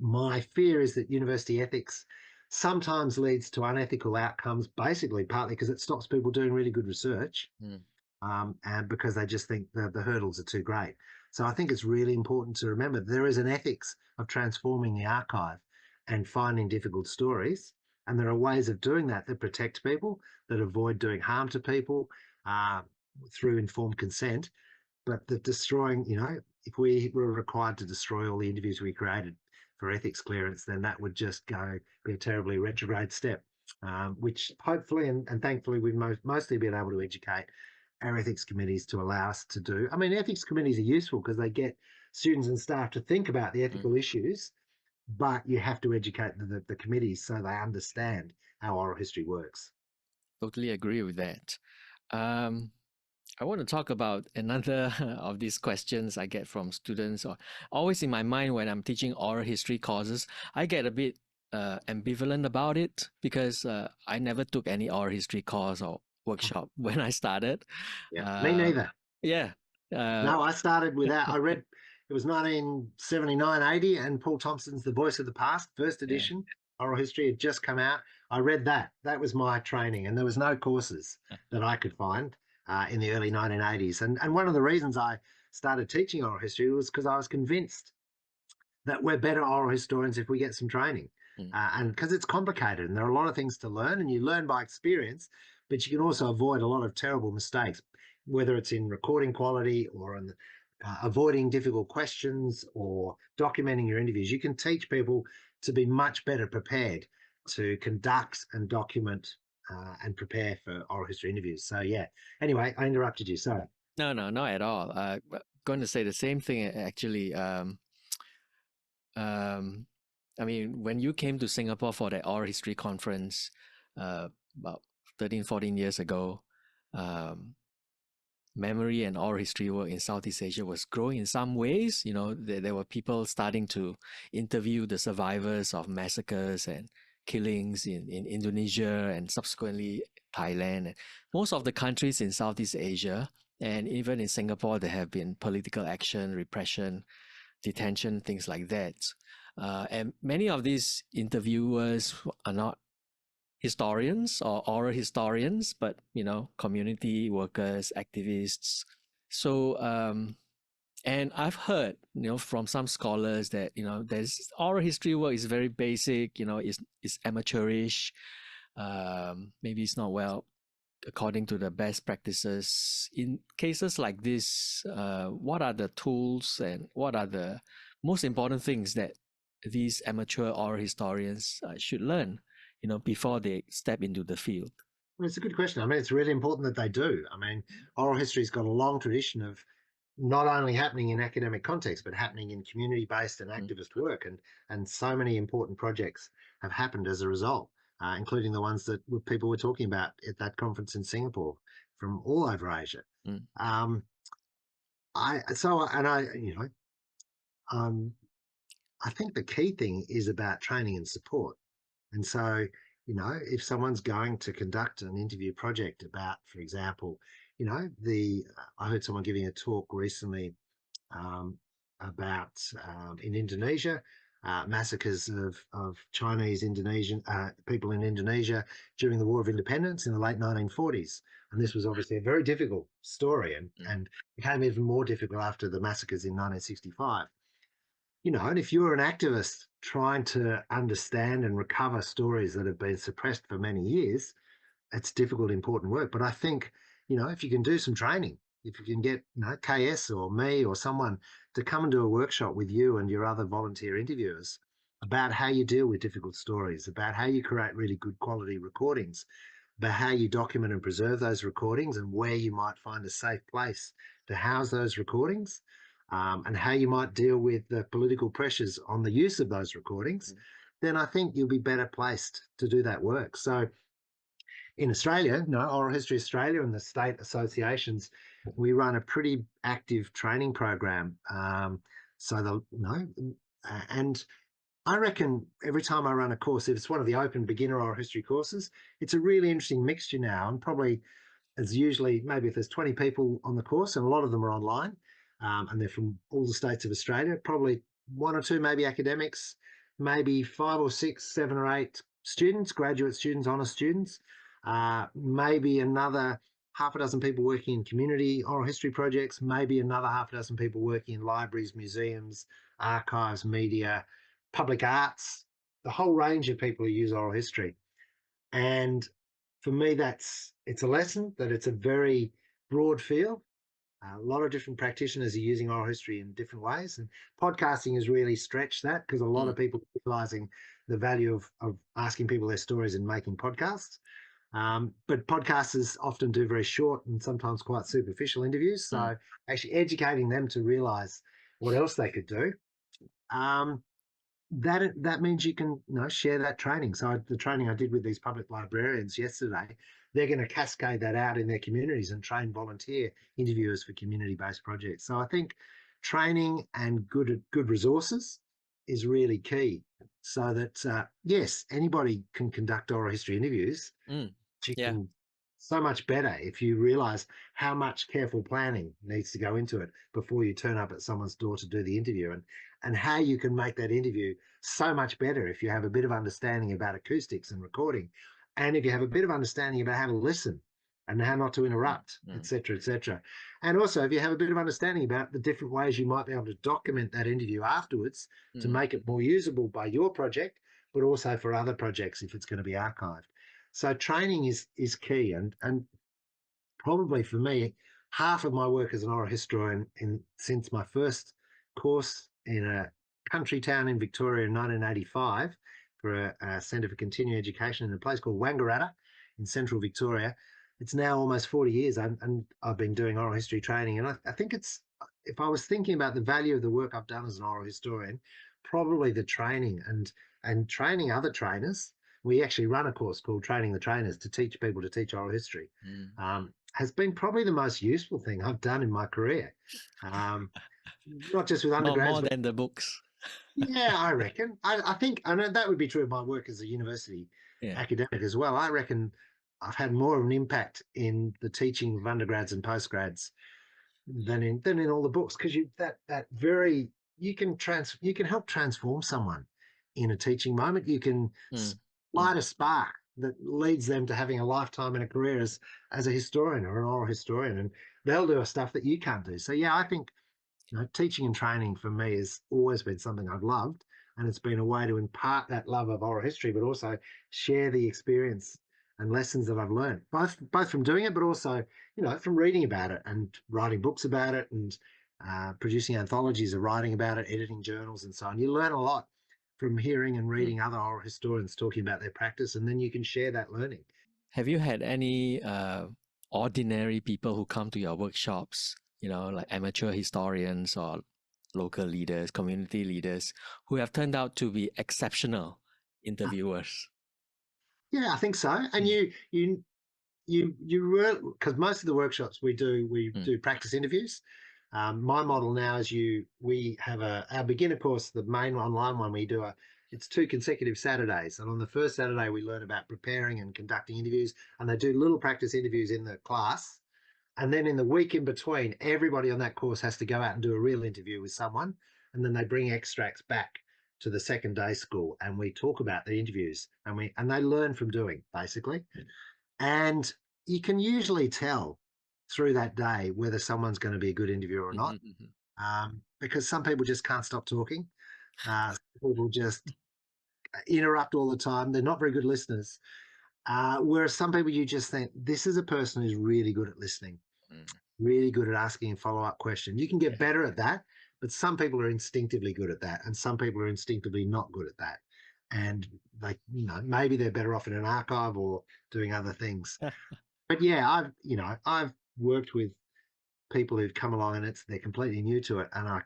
my fear is that university ethics sometimes leads to unethical outcomes, basically partly because it stops people doing really good research, and because they just think the hurdles are too great. So I think it's really important to remember there is an ethics of transforming the archive and finding difficult stories, and there are ways of doing that that protect people, that avoid doing harm to people through informed consent. But the destroying, if we were required to destroy all the interviews we created for ethics clearance, then that would just be a terribly retrograde step, which hopefully and thankfully we've mostly been able to educate our ethics committees to allow us to do. I mean, ethics committees are useful because they get students and staff to think about the ethical issues, but you have to educate the committees so they understand how oral history works. Totally agree with that. I want to talk about another of these questions I get from students, or always in my mind when I'm teaching oral history courses. I get a bit ambivalent about it because I never took any oral history course or workshop when I started. Me neither. Yeah. No, I started without. I read, it was 1979, 80, and Paul Thompson's The Voice of the Past, first edition. Oral history had just come out. I read that. That was my training, and there was no courses that I could find in the early 1980s. And one of the reasons I started teaching oral history was because I was convinced that we're better oral historians if we get some training. And because it's complicated and there are a lot of things to learn, and you learn by experience, but you can also avoid a lot of terrible mistakes, whether it's in recording quality or in avoiding difficult questions or documenting your interviews. You can teach people to be much better prepared to conduct and document and prepare for oral history interviews. So yeah. Anyway, I interrupted you. Sorry. No, not at all. Going to say the same thing actually. I mean, when you came to Singapore for the oral history conference about 13, 14 years ago, memory and oral history work in Southeast Asia was growing in some ways. You know, there were people starting to interview the survivors of massacres and killings in Indonesia and subsequently Thailand. And most of the countries in Southeast Asia and even in Singapore, there have been political action, repression, detention, things like that. And many of these interviewers are not historians or oral historians, but community workers, activists. So, and I've heard from some scholars that there's oral history work is very basic. It's amateurish. Maybe it's not well according to the best practices. In cases like this, what are the tools and what are the most important things that these amateur oral historians should learn, before they step into the field? Well, it's a good question. I mean, it's really important that they do. I mean, oral history's got a long tradition of not only happening in academic context, but happening in community-based and activist work. And so many important projects have happened as a result, including the ones that people were talking about at that conference in Singapore from all over Asia. I think the key thing is about training and support. And so, if someone's going to conduct an interview project about, for example, I heard someone giving a talk recently about in Indonesia, massacres of Chinese Indonesian people in Indonesia during the War of Independence in the late 1940s. And this was obviously a very difficult story and became even more difficult after the massacres in 1965. And if you're an activist trying to understand and recover stories that have been suppressed for many years, it's difficult, important work. But I think, if you can do some training, if you can get KS or me or someone to come and do a workshop with you and your other volunteer interviewers about how you deal with difficult stories, about how you create really good quality recordings, about how you document and preserve those recordings and where you might find a safe place to house those recordings, and how you might deal with the political pressures on the use of those recordings, then I think you'll be better placed to do that work. So in Australia, Oral History Australia and the state associations, we run a pretty active training program. And I reckon every time I run a course, if it's one of the open beginner oral history courses, it's a really interesting mixture now. And probably it's usually maybe if there's 20 people on the course, and a lot of them are online, and they're from all the states of Australia, probably one or two maybe academics, maybe 5 or 6, 7 or 8 students, graduate students, honours students, maybe another half a dozen people working in community oral history projects, maybe another half a dozen people working in libraries, museums, archives, media, public arts, the whole range of people who use oral history. And for me, it's a lesson that it's a very broad field. A lot of different practitioners are using oral history in different ways, and podcasting has really stretched that because a lot of people are realizing the value of asking people their stories and making podcasts. But podcasters often do very short and sometimes quite superficial interviews. So actually educating them to realize what else they could do, that means you can share that training. So the training I did with these public librarians yesterday, they're going to cascade that out in their communities and train volunteer interviewers for community-based projects. So I think training and good resources is really key, so that yes, anybody can conduct oral history interviews. You can so much better if you realize how much careful planning needs to go into it before you turn up at someone's door to do the interview, and how you can make that interview so much better if you have a bit of understanding about acoustics and recording, and if you have a bit of understanding about how to listen and how not to interrupt, etc., etc. And also if you have a bit of understanding about the different ways you might be able to document that interview afterwards to make it more usable by your project, but also for other projects if it's going to be archived. So training is key, and probably for me, half of my work as an oral historian since my first course in a country town in Victoria in 1985 for a Centre for Continuing Education in a place called Wangaratta in central Victoria. It's now almost 40 years, and I've been doing oral history training. And I think if I was thinking about the value of the work I've done as an oral historian, probably the training and training other trainers. We actually run a course called Training the Trainers to teach people to teach oral history. Has been probably the most useful thing I've done in my career. Not just with undergrads, more but than the books. yeah, I reckon. I think, I know that would be true of my work as a university academic as well. I reckon I've had more of an impact in the teaching of undergrads and postgrads than in all the books, because you can help transform someone in a teaching moment. You can light a spark that leads them to having a lifetime in a career as a historian or an oral historian, and they'll do stuff that you can't do. So yeah, I think teaching and training for me has always been something I've loved, and it's been a way to impart that love of oral history, but also share the experience and lessons that I've learned, both from doing it, but also from reading about it and writing books about it and producing anthologies of writing about it, editing journals, and so on. You learn a lot from hearing and reading other oral historians talking about their practice, and then you can share that learning. Have you had any ordinary people who come to your workshops, like amateur historians or local leaders, community leaders, who have turned out to be exceptional interviewers? Yeah, I think so. And you because most of the workshops we do practice interviews. My model now is we have our beginner course, the main online one. It's 2 consecutive Saturdays, and on the first Saturday we learn about preparing and conducting interviews, and they do little practice interviews in the class. And then in the week in between, everybody on that course has to go out and do a real interview with someone, and then they bring extracts back to the second day school, and we talk about the interviews, and they learn from doing, basically. And you can usually tell through that day whether someone's going to be a good interviewer or not, because some people just can't stop talking. People just interrupt all the time. They're not very good listeners. Whereas some people, you just think, this is a person who's really good at listening, really good at asking a follow-up question. You can get better at that, but some people are instinctively good at that, and some people are instinctively not good at that. And maybe they're better off in an archive or doing other things. But yeah, I've worked with people who've come along and they're completely new to it, and I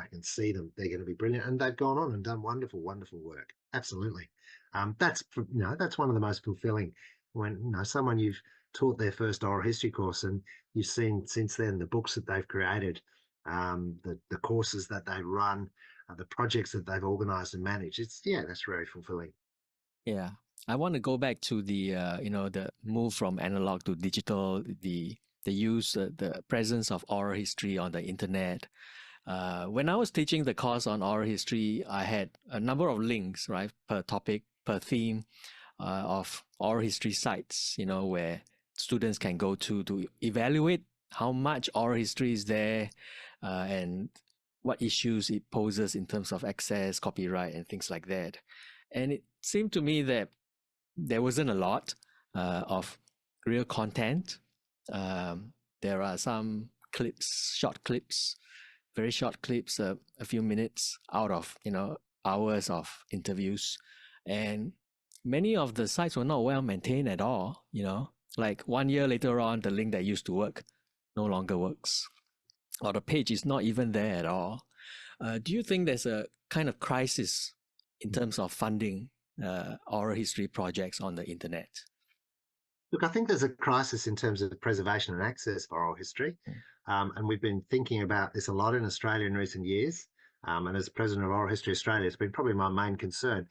can see them. They're going to be brilliant, and they've gone on and done wonderful, wonderful work. Absolutely. That's one of the most fulfilling, when someone you've taught their first oral history course, and you've seen since then the books that they've created, the courses that they've run, the projects that they've organised and managed. That's very fulfilling. Yeah, I want to go back to the the move from analog to digital, the use, the presence of oral history on the internet. When I was teaching the course on oral history, I had a number of links, right, per topic, per theme, of oral history sites, where students can go to evaluate how much oral history is there, and what issues it poses in terms of access, copyright, and things like that. And it seemed to me that there wasn't a lot of real content. There are some clips, short clips, very short clips, a few minutes out of hours of interviews, and many of the sites were not well maintained at all. Like 1 year later on, the link that used to work no longer works, or the page is not even there at all. Do you think there's a kind of crisis in terms of funding oral history projects on the internet? Look, I think there's a crisis in terms of preservation and access for oral history. And we've been thinking about this a lot in Australia in recent years. And as president of Oral History Australia, it's been probably my main concern.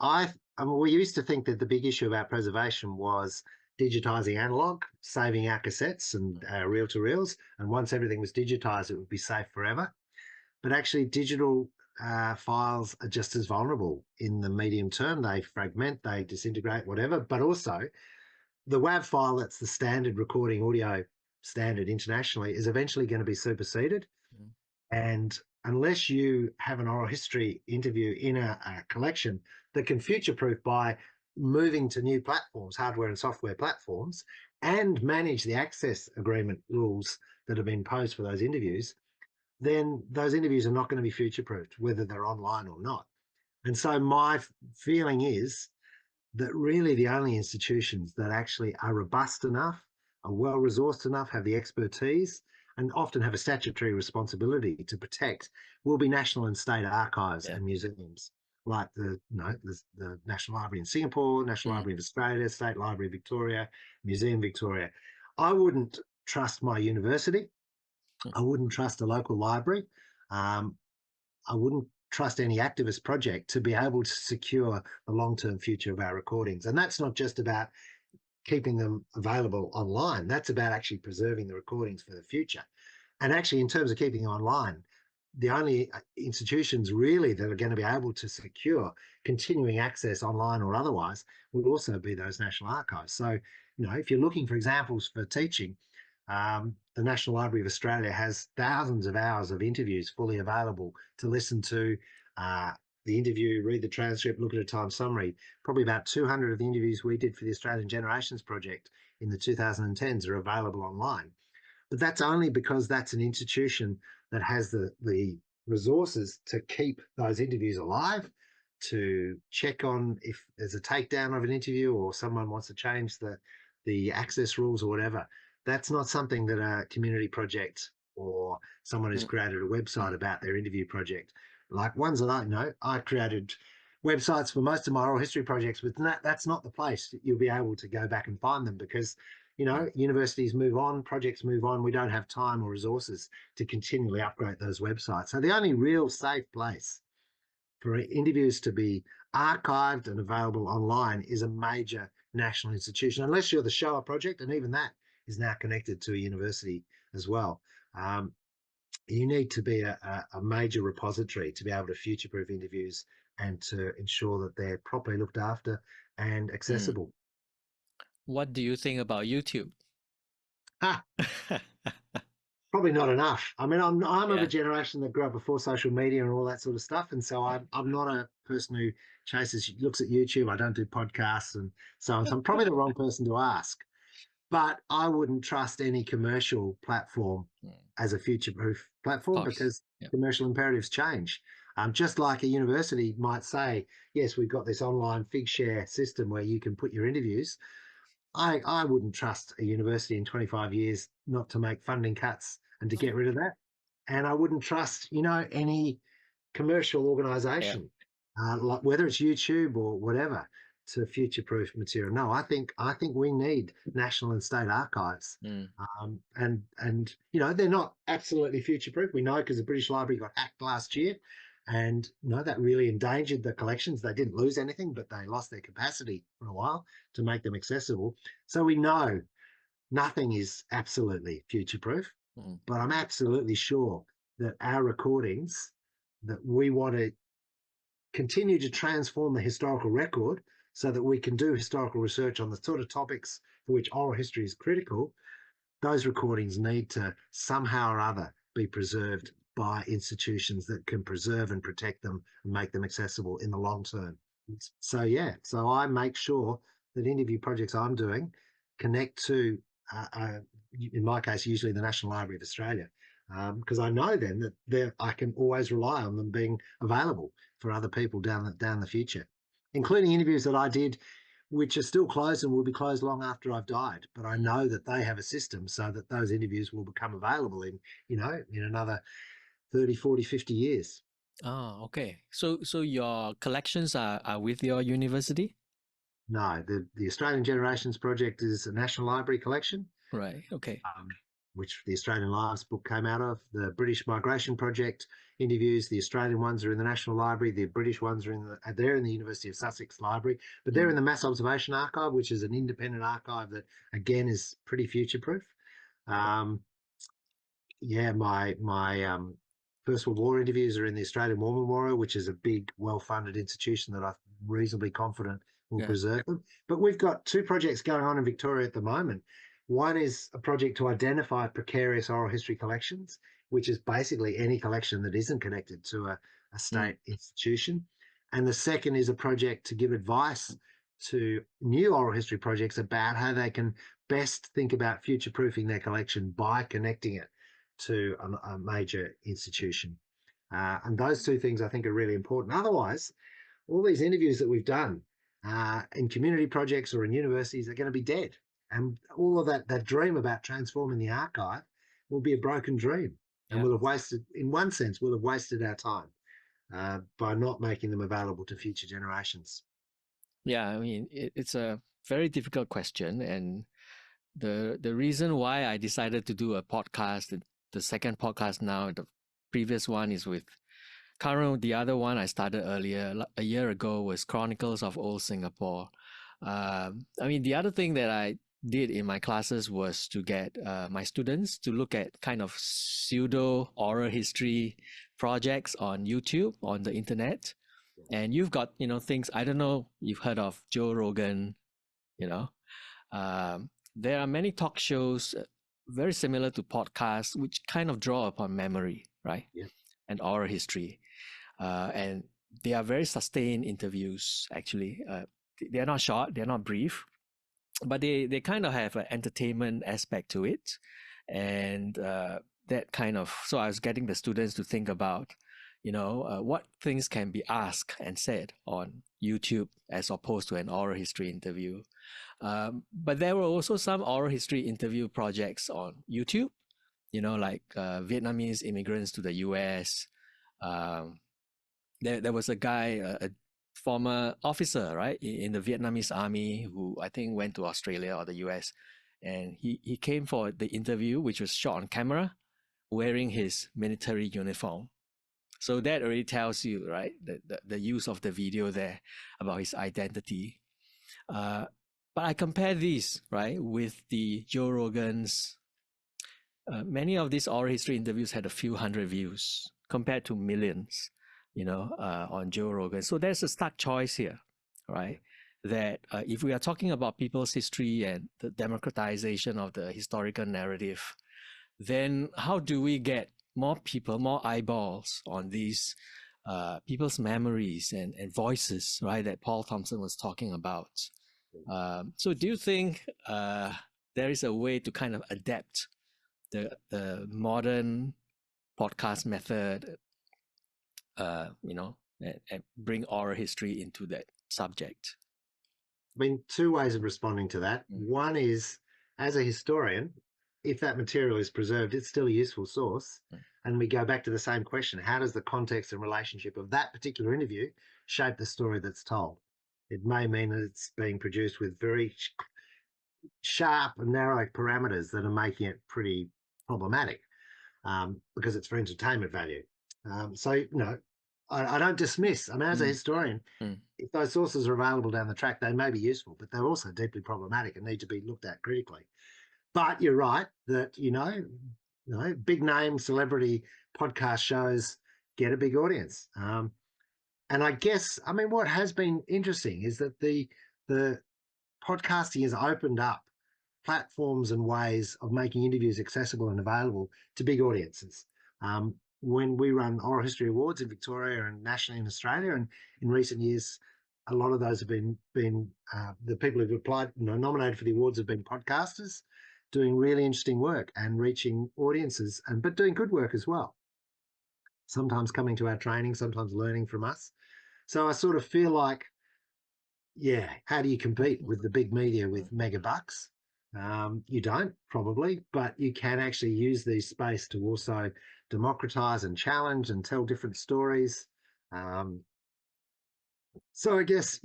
We used to think that the big issue about preservation was digitising analog, saving our cassettes and reel-to-reels. And once everything was digitised, it would be safe forever. But actually, digital files are just as vulnerable in the medium term. They fragment, they disintegrate, whatever. But also, the WAV file, that's the standard recording audio standard internationally, is eventually going to be superseded. And unless you have an oral history interview in a collection that can future-proof by moving to new platforms, hardware and software platforms, and manage the access agreement rules that have been imposed for those interviews, then those interviews are not going to be future-proofed, whether they're online or not. And so my feeling is that really the only institutions that actually are robust enough, are well-resourced enough, have the expertise, and often have a statutory responsibility to protect will be national and state archives and museums, like the National Library in Singapore, National Library of Australia, State Library of Victoria, Museum Victoria. I wouldn't trust my university. I wouldn't trust a local library. I wouldn't trust any activist project to be able to secure the long-term future of our recordings. And that's not just about keeping them available online. That's about actually preserving the recordings for the future. And actually, in terms of keeping them online, the only institutions really that are going to be able to secure continuing access online or otherwise will also be those national archives. So, if you're looking for examples for teaching, the National Library of Australia has thousands of hours of interviews fully available to listen to. The interview, read the transcript, look at a time summary. Probably about 200 of the interviews we did for the Australian Generations Project in the 2010s are available online. But that's only because that's an institution that has the resources to keep those interviews alive, to check on if there's a takedown of an interview or someone wants to change the access rules or whatever. That's not something that a community project or someone who's created a website about their interview project, like ones that I know. I created websites for most of my oral history projects, but that's not the place that you'll be able to go back and find them because, universities move on, projects move on. We don't have time or resources to continually upgrade those websites. So the only real safe place for interviews to be archived and available online is a major national institution, unless you're the Shoah Project, and even that is now connected to a university as well. You need to be a major repository to be able to future-proof interviews and to ensure that they're properly looked after and accessible. What do you think about YouTube? Probably not enough. I mean, I'm of a generation that grew up before social media and all that sort of stuff, and so I'm not a person who looks at YouTube. I don't do podcasts and so on. So I'm probably the wrong person to ask. But I wouldn't trust any commercial platform as a future-proof platform because commercial imperatives change. Just like a university might say, yes, we've got this online Figshare system where you can put your interviews. I wouldn't trust a university in 25 years not to make funding cuts and to get rid of that. And I wouldn't trust, any commercial organisation, like whether it's YouTube or whatever, to future-proof material. No, I think we need national and state archives, and they're not absolutely future-proof. We know because the British Library got hacked last year, and that really endangered the collections. They didn't lose anything, but they lost their capacity for a while to make them accessible. So we know nothing is absolutely future-proof, but I'm absolutely sure that our recordings, that we want to continue to transform the historical record so that we can do historical research on the sort of topics for which oral history is critical. Those recordings need to somehow or other be preserved by institutions that can preserve and protect them and make them accessible in the long term. So I make sure that interview projects I'm doing connect to, in my case, usually the National Library of Australia, because I know then that I can always rely on them being available for other people down the future, including interviews that I did which are still closed and will be closed long after I've died. But I know that they have a system so that those interviews will become available in another 30, 40, 50 years. Oh, okay. So your collections are with your university? No, the Australian Generations Project is a National Library collection. Right, okay. Which the Australian Lives book came out of. The British Migration Project interviews, the Australian ones are in the National Library, the British ones are they're in the University of Sussex Library, but they're in the Mass Observation Archive, which is an independent archive that, again, is pretty future-proof. My First World War interviews are in the Australian War Memorial, which is a big, well-funded institution that I'm reasonably confident will preserve them. But we've got two projects going on in Victoria at the moment. One is a project to identify precarious oral history collections, which is basically any collection that isn't connected to a state institution. And the second is a project to give advice to new oral history projects about how they can best think about future-proofing their collection by connecting it to a major institution. And those two things I think are really important. Otherwise, all these interviews that we've done in community projects or in universities are going to be dead. And all of that dream about transforming the archive will be a broken dream. And we'll have wasted, in one sense, we'll have wasted our time by not making them available to future generations. Yeah, I mean, it's a very difficult question. And the reason why I decided to do a podcast, the second podcast now, the previous one is with Karen. The other one I started earlier, a year ago, was Chronicles of Old Singapore. I mean, the other thing that I did in my classes was to get my students to look at kind of pseudo oral history projects on YouTube, on the internet. And you've got, things, I don't know, you've heard of Joe Rogan, you know. There are many talk shows very similar to podcasts, which kind of draw upon memory, right? Yeah. And oral history. And they are very sustained interviews, actually. They're not short, they're not brief, but they kind of have an entertainment aspect to it. And that kind of, so I was getting the students to think about, what things can be asked and said on YouTube as opposed to an oral history interview. But there were also some oral history interview projects on YouTube, like Vietnamese immigrants to the US. There was a guy, a former officer, right, in the Vietnamese army who I think went to Australia or the US. And he came for the interview, which was shot on camera, wearing his military uniform. So that already tells you, right, the use of the video there about his identity. But I compare these, right, with the Joe Rogan's. Many of these oral history interviews had a few hundred views compared to millions, on Joe Rogan. So there's a stark choice here, right? That if we are talking about people's history and the democratization of the historical narrative, then how do we get more people, more eyeballs on these people's memories and voices, right, that Paul Thomson was talking about? So do you think there is a way to kind of adapt the modern podcast method, and bring oral history into that subject? I mean, two ways of responding to that. One is, as a historian, if that material is preserved, it's still a useful source. And we go back to the same question: how does the context and relationship of that particular interview shape the story that's told? It may mean that it's being produced with very sharp and narrow parameters that are making it pretty problematic because it's for entertainment value. So, I don't dismiss. I mean, as a historian, if those sources are available down the track, they may be useful, but they're also deeply problematic and need to be looked at critically. But you're right that, big name celebrity podcast shows get a big audience. And I guess, I mean, what has been interesting is that the podcasting has opened up platforms and ways of making interviews accessible and available to big audiences. When we run oral history awards in Victoria and nationally in Australia, and in recent years, a lot of those have been the people who've applied, nominated for the awards have been podcasters doing really interesting work and reaching audiences, but doing good work as well. Sometimes coming to our training, sometimes learning from us. So I sort of feel like, how do you compete with the big media with mega bucks? You don't, probably, but you can actually use these space to also democratize and challenge and tell different stories. So I guess,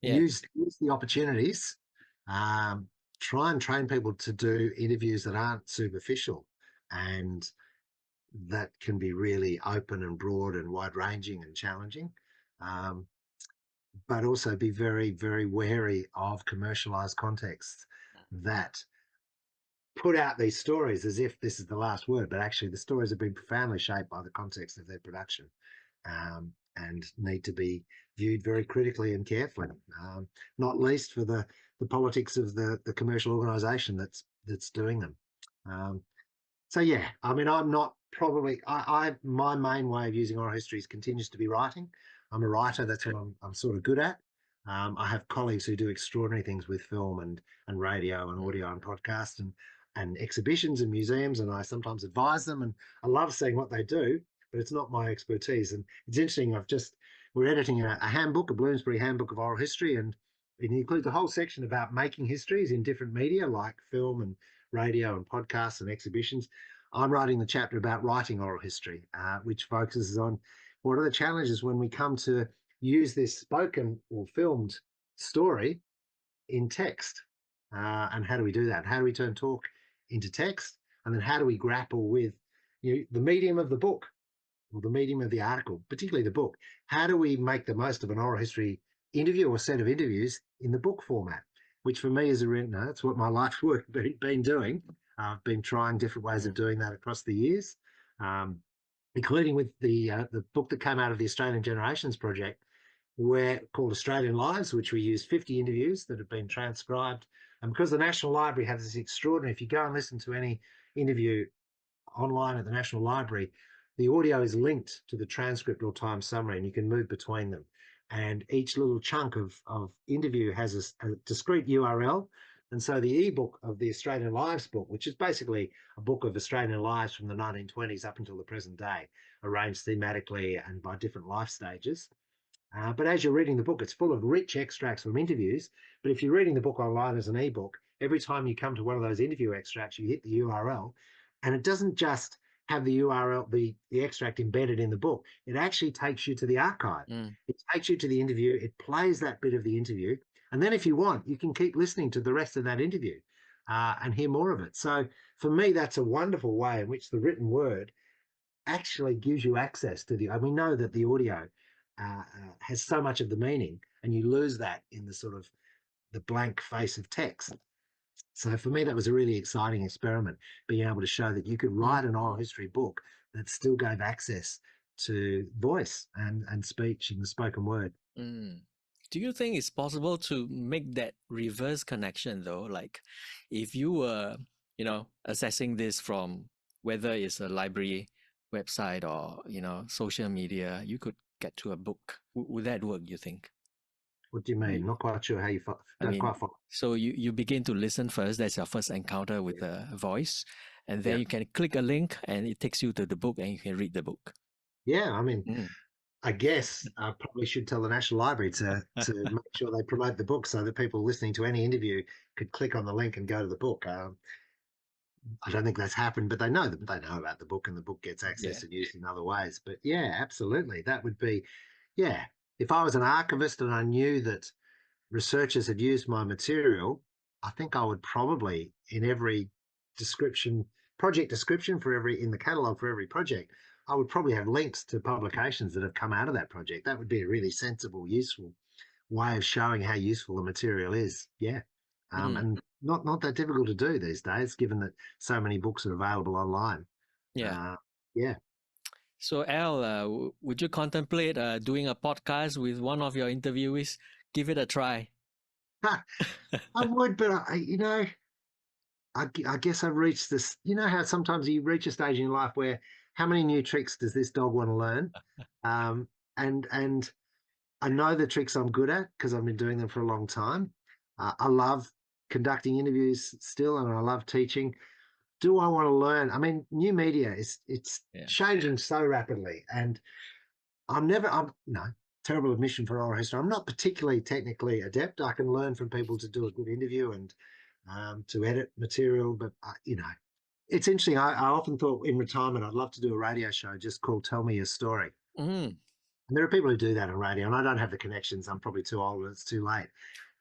use the opportunities. Try and train people to do interviews that aren't superficial and that can be really open and broad and wide-ranging and challenging. But also be very, very wary of commercialized contexts that put out these stories as if this is the last word, but actually the stories have been profoundly shaped by the context of their production and need to be viewed very critically and carefully, not least for the politics of the commercial organisation that's doing them. I mean, I'm not probably, my main way of using oral histories continues to be writing. I'm a writer, that's what I'm sort of good at. I have colleagues who do extraordinary things with film and radio and audio and podcast and exhibitions and museums, and I sometimes advise them, and I love seeing what they do, but it's not my expertise. And it's interesting. We're editing a handbook, a Bloomsbury Handbook of Oral History, and it includes a whole section about making histories in different media like film and radio and podcasts and exhibitions. I'm writing the chapter about writing oral history, which focuses on what are the challenges when we come to use this spoken or filmed story in text. And how do we do that? How do we turn talk into text? And then how do we grapple with the medium of the book or the medium of the article, particularly the book? How do we make the most of an oral history interview or set of interviews in the book format? Which for me is that's what my life's work been doing. I've been trying different ways of doing that across the years, including with the book that came out of the Australian Generations Project, called Australian Lives, which we used 50 interviews that have been transcribed. And because the National Library has this extraordinary, if you go and listen to any interview online at the National Library, the audio is linked to the transcript or time summary, and you can move between them. And each little chunk of interview has a discrete URL. And so the ebook of the Australian Lives book, which is basically a book of Australian lives from the 1920s up until the present day, arranged thematically and by different life stages. But as you're reading the book, it's full of rich extracts from interviews. But if you're reading the book online as an ebook, every time you come to one of those interview extracts, you hit the URL, and it doesn't just have the URL, the extract embedded in the book. It actually takes you to the archive. It takes you to the interview. It plays that bit of the interview. And then if you want, you can keep listening to the rest of that interview and hear more of it. So for me, that's a wonderful way in which the written word actually gives you access to and we know that the audio has so much of the meaning, and you lose that in the sort of the blank face of text. So for me, that was a really exciting experiment, being able to show that you could write an oral history book that still gave access to voice and speech in the spoken word. Do you think it's possible to make that reverse connection though? Like if you were, assessing this from whether it's a library website or, social media, you could get to a book. Would that work, you think? What do you mean? Not quite sure how you quite follow. So you begin to listen first. That's your first encounter with a voice. And then you can click a link and it takes you to the book and you can read the book. Yeah, I mean, I guess I probably should tell the National Library to make sure they promote the book so that people listening to any interview could click on the link and go to the book. I don't think that's happened, but they know about the book, and the book gets access and used in other ways. But yeah, absolutely, that would be, yeah. If I was an archivist and I knew that researchers had used my material, I think I would probably, in every project description in the catalogue for every project, I would probably have links to publications that have come out of that project. That would be a really sensible, useful way of showing how useful the material is. Yeah. And not that difficult to do these days, given that so many books are available online. Yeah. Yeah. So Al, would you contemplate doing a podcast with one of your interviewees? Give it a try. I would, but I guess I've reached this. You know how sometimes you reach a stage in your life where how many new tricks does this dog want to learn? And I know the tricks I'm good at because I've been doing them for a long time. I love conducting interviews still, and I love teaching. Do I want to learn? I mean, new media it's changing so rapidly, and I'm terrible admission for oral history. I'm not particularly technically adept. I can learn from people to do a good interview and to edit material, but it's interesting. I often thought in retirement I'd love to do a radio show just called "Tell Me Your Story." And there are people who do that on radio, and I don't have the connections. I'm probably too old and it's too late.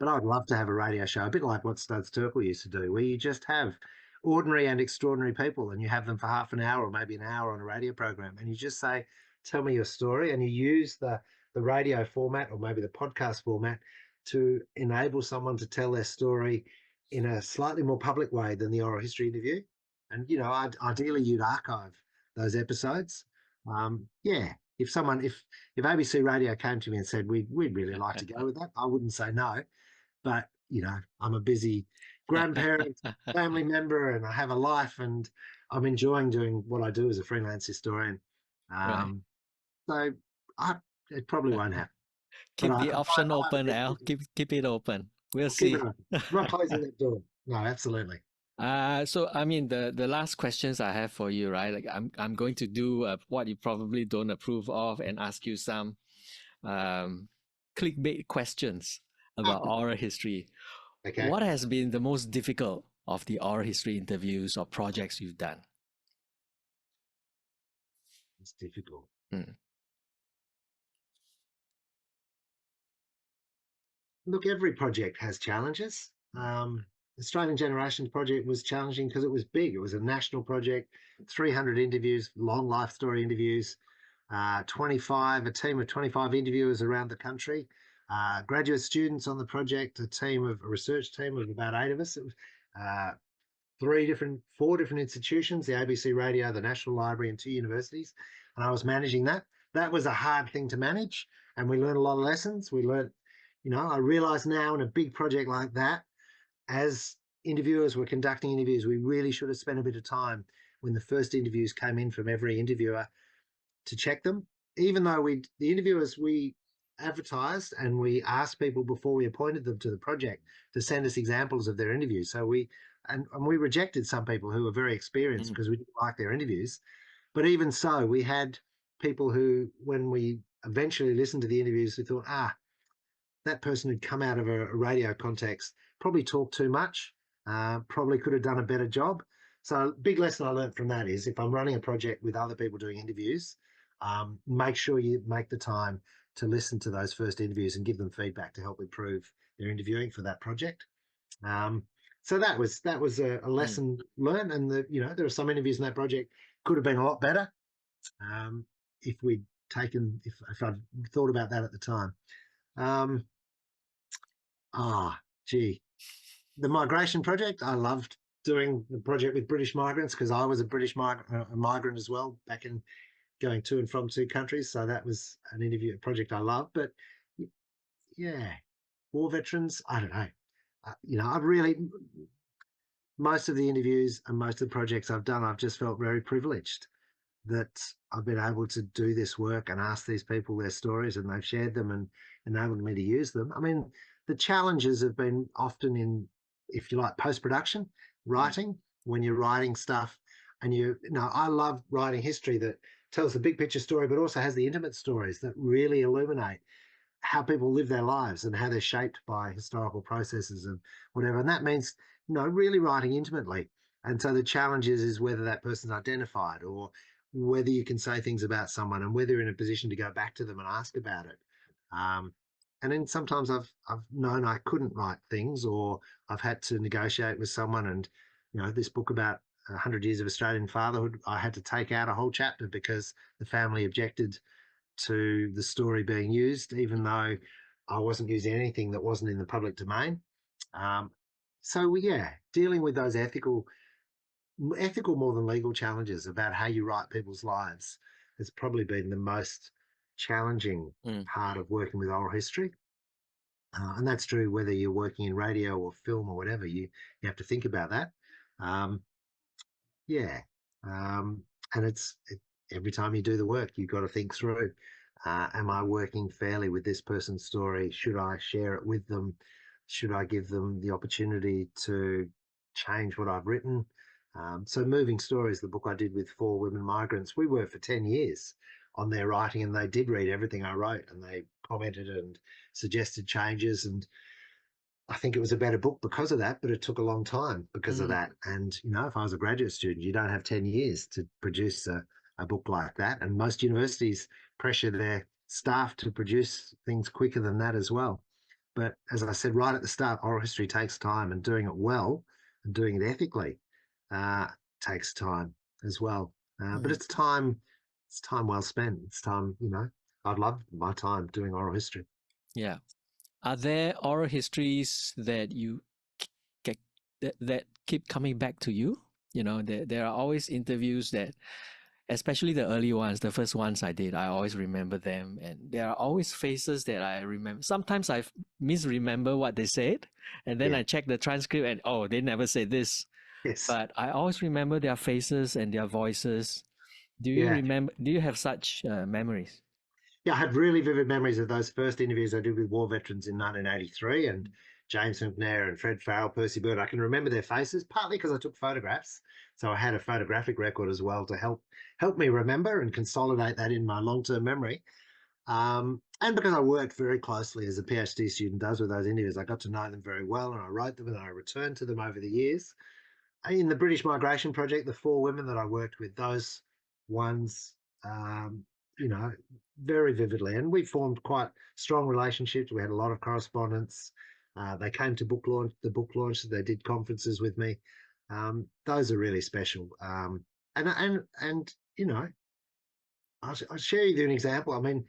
But I'd love to have a radio show, a bit like what Studs Terkel used to do, where you just have ordinary and extraordinary people and you have them for half an hour or maybe an hour on a radio program, and you just say, tell me your story, and you use the radio format or maybe the podcast format to enable someone to tell their story in a slightly more public way than the oral history interview. And, ideally you'd archive those episodes. If ABC Radio came to me and said, we'd really like to go with that, I wouldn't say no. But, I'm a busy grandparent, family member, and I have a life, and I'm enjoying doing what I do as a freelance historian. So it probably won't happen. Keep I the option find open, the Al. best. Keep it open. We'll We'll keep it see. open. I'm not closing that door. No, absolutely. So I mean the last questions I have for you, right? Like I'm going to do what you probably don't approve of and ask you some um, clickbait questions about oral history. Okay. What has been the most difficult of the oral history interviews or projects you've done? It's difficult. Mm. Look, every project has challenges. Australian Generations project was challenging because it was big. It was a national project, 300 interviews, long life story interviews, a team of 25 interviewers around the country, graduate students on the project, a research team of about 8 of us. It was, uh, 4 different institutions, the ABC Radio, the National Library, and 2 universities. And I was managing that. That was a hard thing to manage. And we learned a lot of lessons. I realize now in a big project like that, as interviewers were conducting interviews, we really should have spent a bit of time when the first interviews came in from every interviewer to check them. Even though we advertised and we asked people before we appointed them to the project to send us examples of their interviews. So we rejected some people who were very experienced because we didn't like their interviews. But even so, we had people who, when we eventually listened to the interviews, we thought, that person had come out of a radio context, probably talked too much, probably could have done a better job. So big lesson I learned from that is if I'm running a project with other people doing interviews, make sure you make the time to listen to those first interviews and give them feedback to help improve their interviewing for that project. So that was a lesson learned, and there are some interviews in that project could have been a lot better if I'd thought about that at the time. The migration project, I loved doing the project with British migrants because I was a migrant as well back in going to and from 2 countries. So that was a project I loved. But yeah, war veterans, I don't know. I've really, most of the interviews and most of the projects I've done, I've just felt very privileged that I've been able to do this work and ask these people their stories, and they've shared them and enabled me to use them. I mean, the challenges have been often in, if you like, post-production writing, when you're writing stuff and I love writing history that tells the big picture story, but also has the intimate stories that really illuminate how people live their lives and how they're shaped by historical processes and whatever. And that means, really writing intimately. And so the challenge is whether that person's identified or whether you can say things about someone and whether you're in a position to go back to them and ask about it. And then sometimes I've known I couldn't write things, or I've had to negotiate with someone. And this book about 100 years of Australian fatherhood, I had to take out a whole chapter because the family objected to the story being used, even though I wasn't using anything that wasn't in the public domain. Dealing with those ethical more than legal challenges about how you write people's lives has probably been the most challenging part of working with oral history. And that's true whether you're working in radio or film or whatever. You have to think about that. Um, yeah. And every time you do the work, you've got to think through, am I working fairly with this person's story? Should I share it with them? Should I give them the opportunity to change what I've written? So Moving Stories, the book I did with 4 women migrants, we worked for 10 years on their writing, and they did read everything I wrote, and they commented and suggested changes. And I think it was a better book because of that, but it took a long time because of that. And, if I was a graduate student, you don't have 10 years to produce a book like that. And most universities pressure their staff to produce things quicker than that as well. But as I said right at the start, oral history takes time, and doing it well and doing it ethically takes time as well. But it's time well spent. It's time, I'd love my time doing oral history. Yeah. Are there oral histories that you that keep coming back to you? There are always interviews that, especially the early ones, the first ones I did, I always remember them, and there are always faces that I remember. Sometimes I misremember what they said, and then I check the transcript and they never said this. Yes. But I always remember their faces and their voices. Do you remember? Do you have such memories? Yeah, I have really vivid memories of those first interviews I did with war veterans in 1983 and James McNair and Fred Farrell, Percy Bird. I can remember their faces, partly because I took photographs. So I had a photographic record as well to help me remember and consolidate that in my long-term memory. And because I worked very closely as a PhD student does with those interviews, I got to know them very well and I wrote them and I returned to them over the years. In the British Migration Project, the 4 women that I worked with, those ones, um, you know, very vividly. And we formed quite strong relationships. We had a lot of correspondence. They came to the book launch. They did conferences with me. Those are really special. And you know, I'll share with you an example. I mean,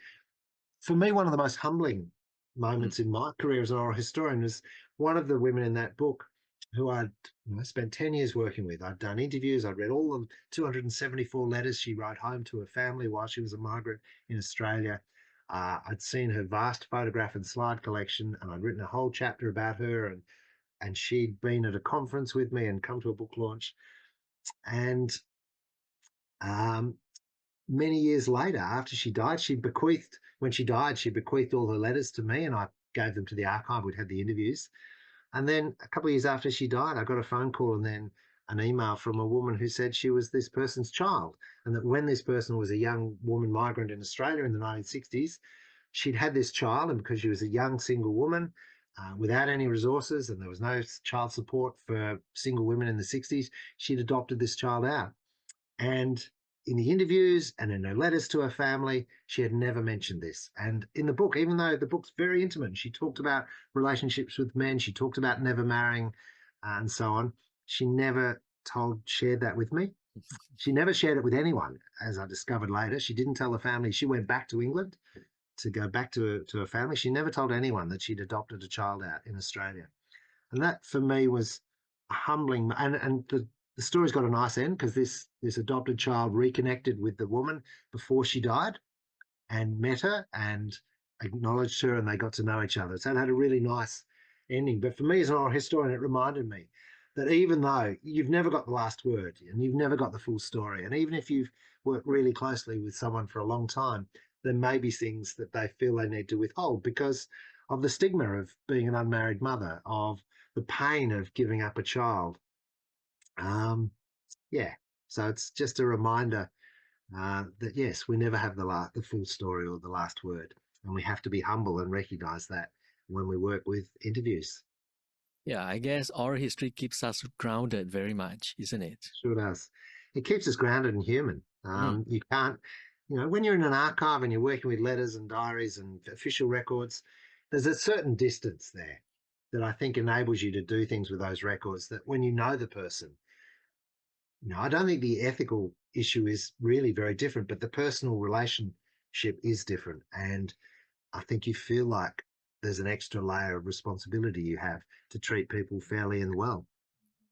for me, one of the most humbling Mm. moments in my career as an oral historian was one of the women in that book who I'd spent 10 years working with. I'd done interviews, I'd read all the 274 letters she wrote home to her family while she was a migrant in Australia. I'd seen her vast photograph and slide collection, and I'd written a whole chapter about her, and she'd been at a conference with me and come to a book launch. And um, many years later, after she died, when she died, she bequeathed all her letters to me and I gave them to the archive. We'd had the interviews. And then a couple of years after she died, I got a phone call and then an email from a woman who said she was this person's child. And that when this person was a young woman migrant in Australia in the 1960s, she'd had this child. And because she was a young single woman, without any resources and there was no child support for single women in the 60s, she'd adopted this child out. And in the interviews and in her letters to her family, she had never mentioned this. And in the book, even though the book's very intimate, she talked about relationships with men, she talked about never marrying and so on. She never shared that with me. She never shared it with anyone, as I discovered later. She didn't tell the family. She went back to England to go back to her family. She never told anyone that she'd adopted a child out in Australia. And that for me was a humbling. And the story's got a nice end because this adopted child reconnected with the woman before she died and met her and acknowledged her, and they got to know each other. So it had a really nice ending. But for me as an oral historian, it reminded me that even though you've never got the last word and you've never got the full story, and even if you've worked really closely with someone for a long time, there may be things that they feel they need to withhold because of the stigma of being an unmarried mother, of the pain of giving up a child. Um, yeah, so it's just a reminder that yes, we never have the full story or the last word, and we have to be humble and recognise that when we work with interviews. Yeah, I guess oral history keeps us grounded very much, isn't it? Sure does. It keeps us grounded and human. Mm. You can't, when you're in an archive and you're working with letters and diaries and official records, there's a certain distance there that I think enables you to do things with those records that when you know the person, I don't think the ethical issue is really very different, but the personal relationship is different. And I think you feel like there's an extra layer of responsibility you have to treat people fairly and well.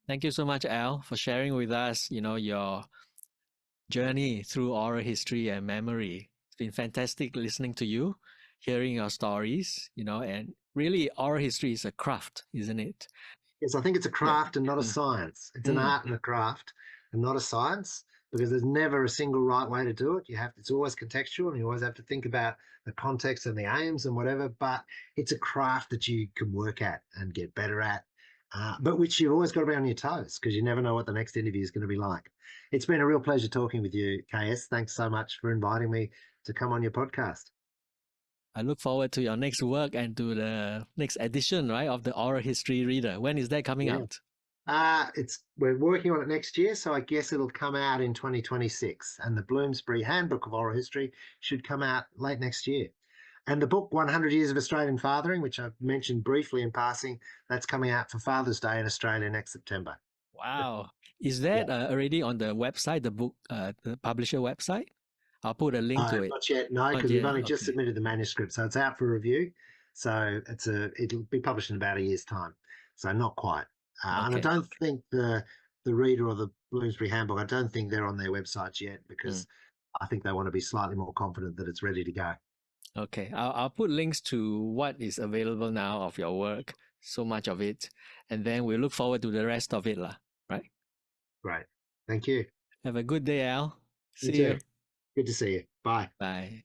Thank you so much, Al, for sharing with us, your journey through oral history and memory. It's been fantastic listening to you, hearing your stories, and really oral history is a craft, isn't it? Yes, I think it's a Yeah. craft and not a Mm. science. It's an Mm. art and a craft and not a science because there's never a single right way to do it. It's always contextual and you always have to think about the context and the aims and whatever, but it's a craft that you can work at and get better at, but which you've always got to be on your toes because you never know what the next interview is going to be like. It's been a real pleasure talking with you, KS. Thanks so much for inviting me to come on your podcast. I look forward to your next work and to the next edition, right, of the Oral History Reader. When is that coming Yeah. out? We're working on it next year, so I guess it'll come out in 2026. And the Bloomsbury Handbook of Oral History should come out late next year. And the book 100 Years of Australian Fathering, which I've mentioned briefly in passing, that's coming out for Father's Day in Australia next September. Wow. Is Yeah. that already on the website, the book, the publisher website? I'll put a link to it. Not yet, no, Not because we've yet. only just Okay. submitted the manuscript, so it's out for review. So it'll be published in about a year's time. So not quite. And I Okay. don't think the reader or the Bloomsbury Handbook, I don't think they're on their websites yet because Mm. I think they want to be slightly more confident that it's ready to go. Okay. I'll put links to what is available now of your work, so much of it. And then we look forward to the rest of it, lah. Right? Great. Thank you. Have a good day, Al. You See too. you. Good to see you. Bye. Bye.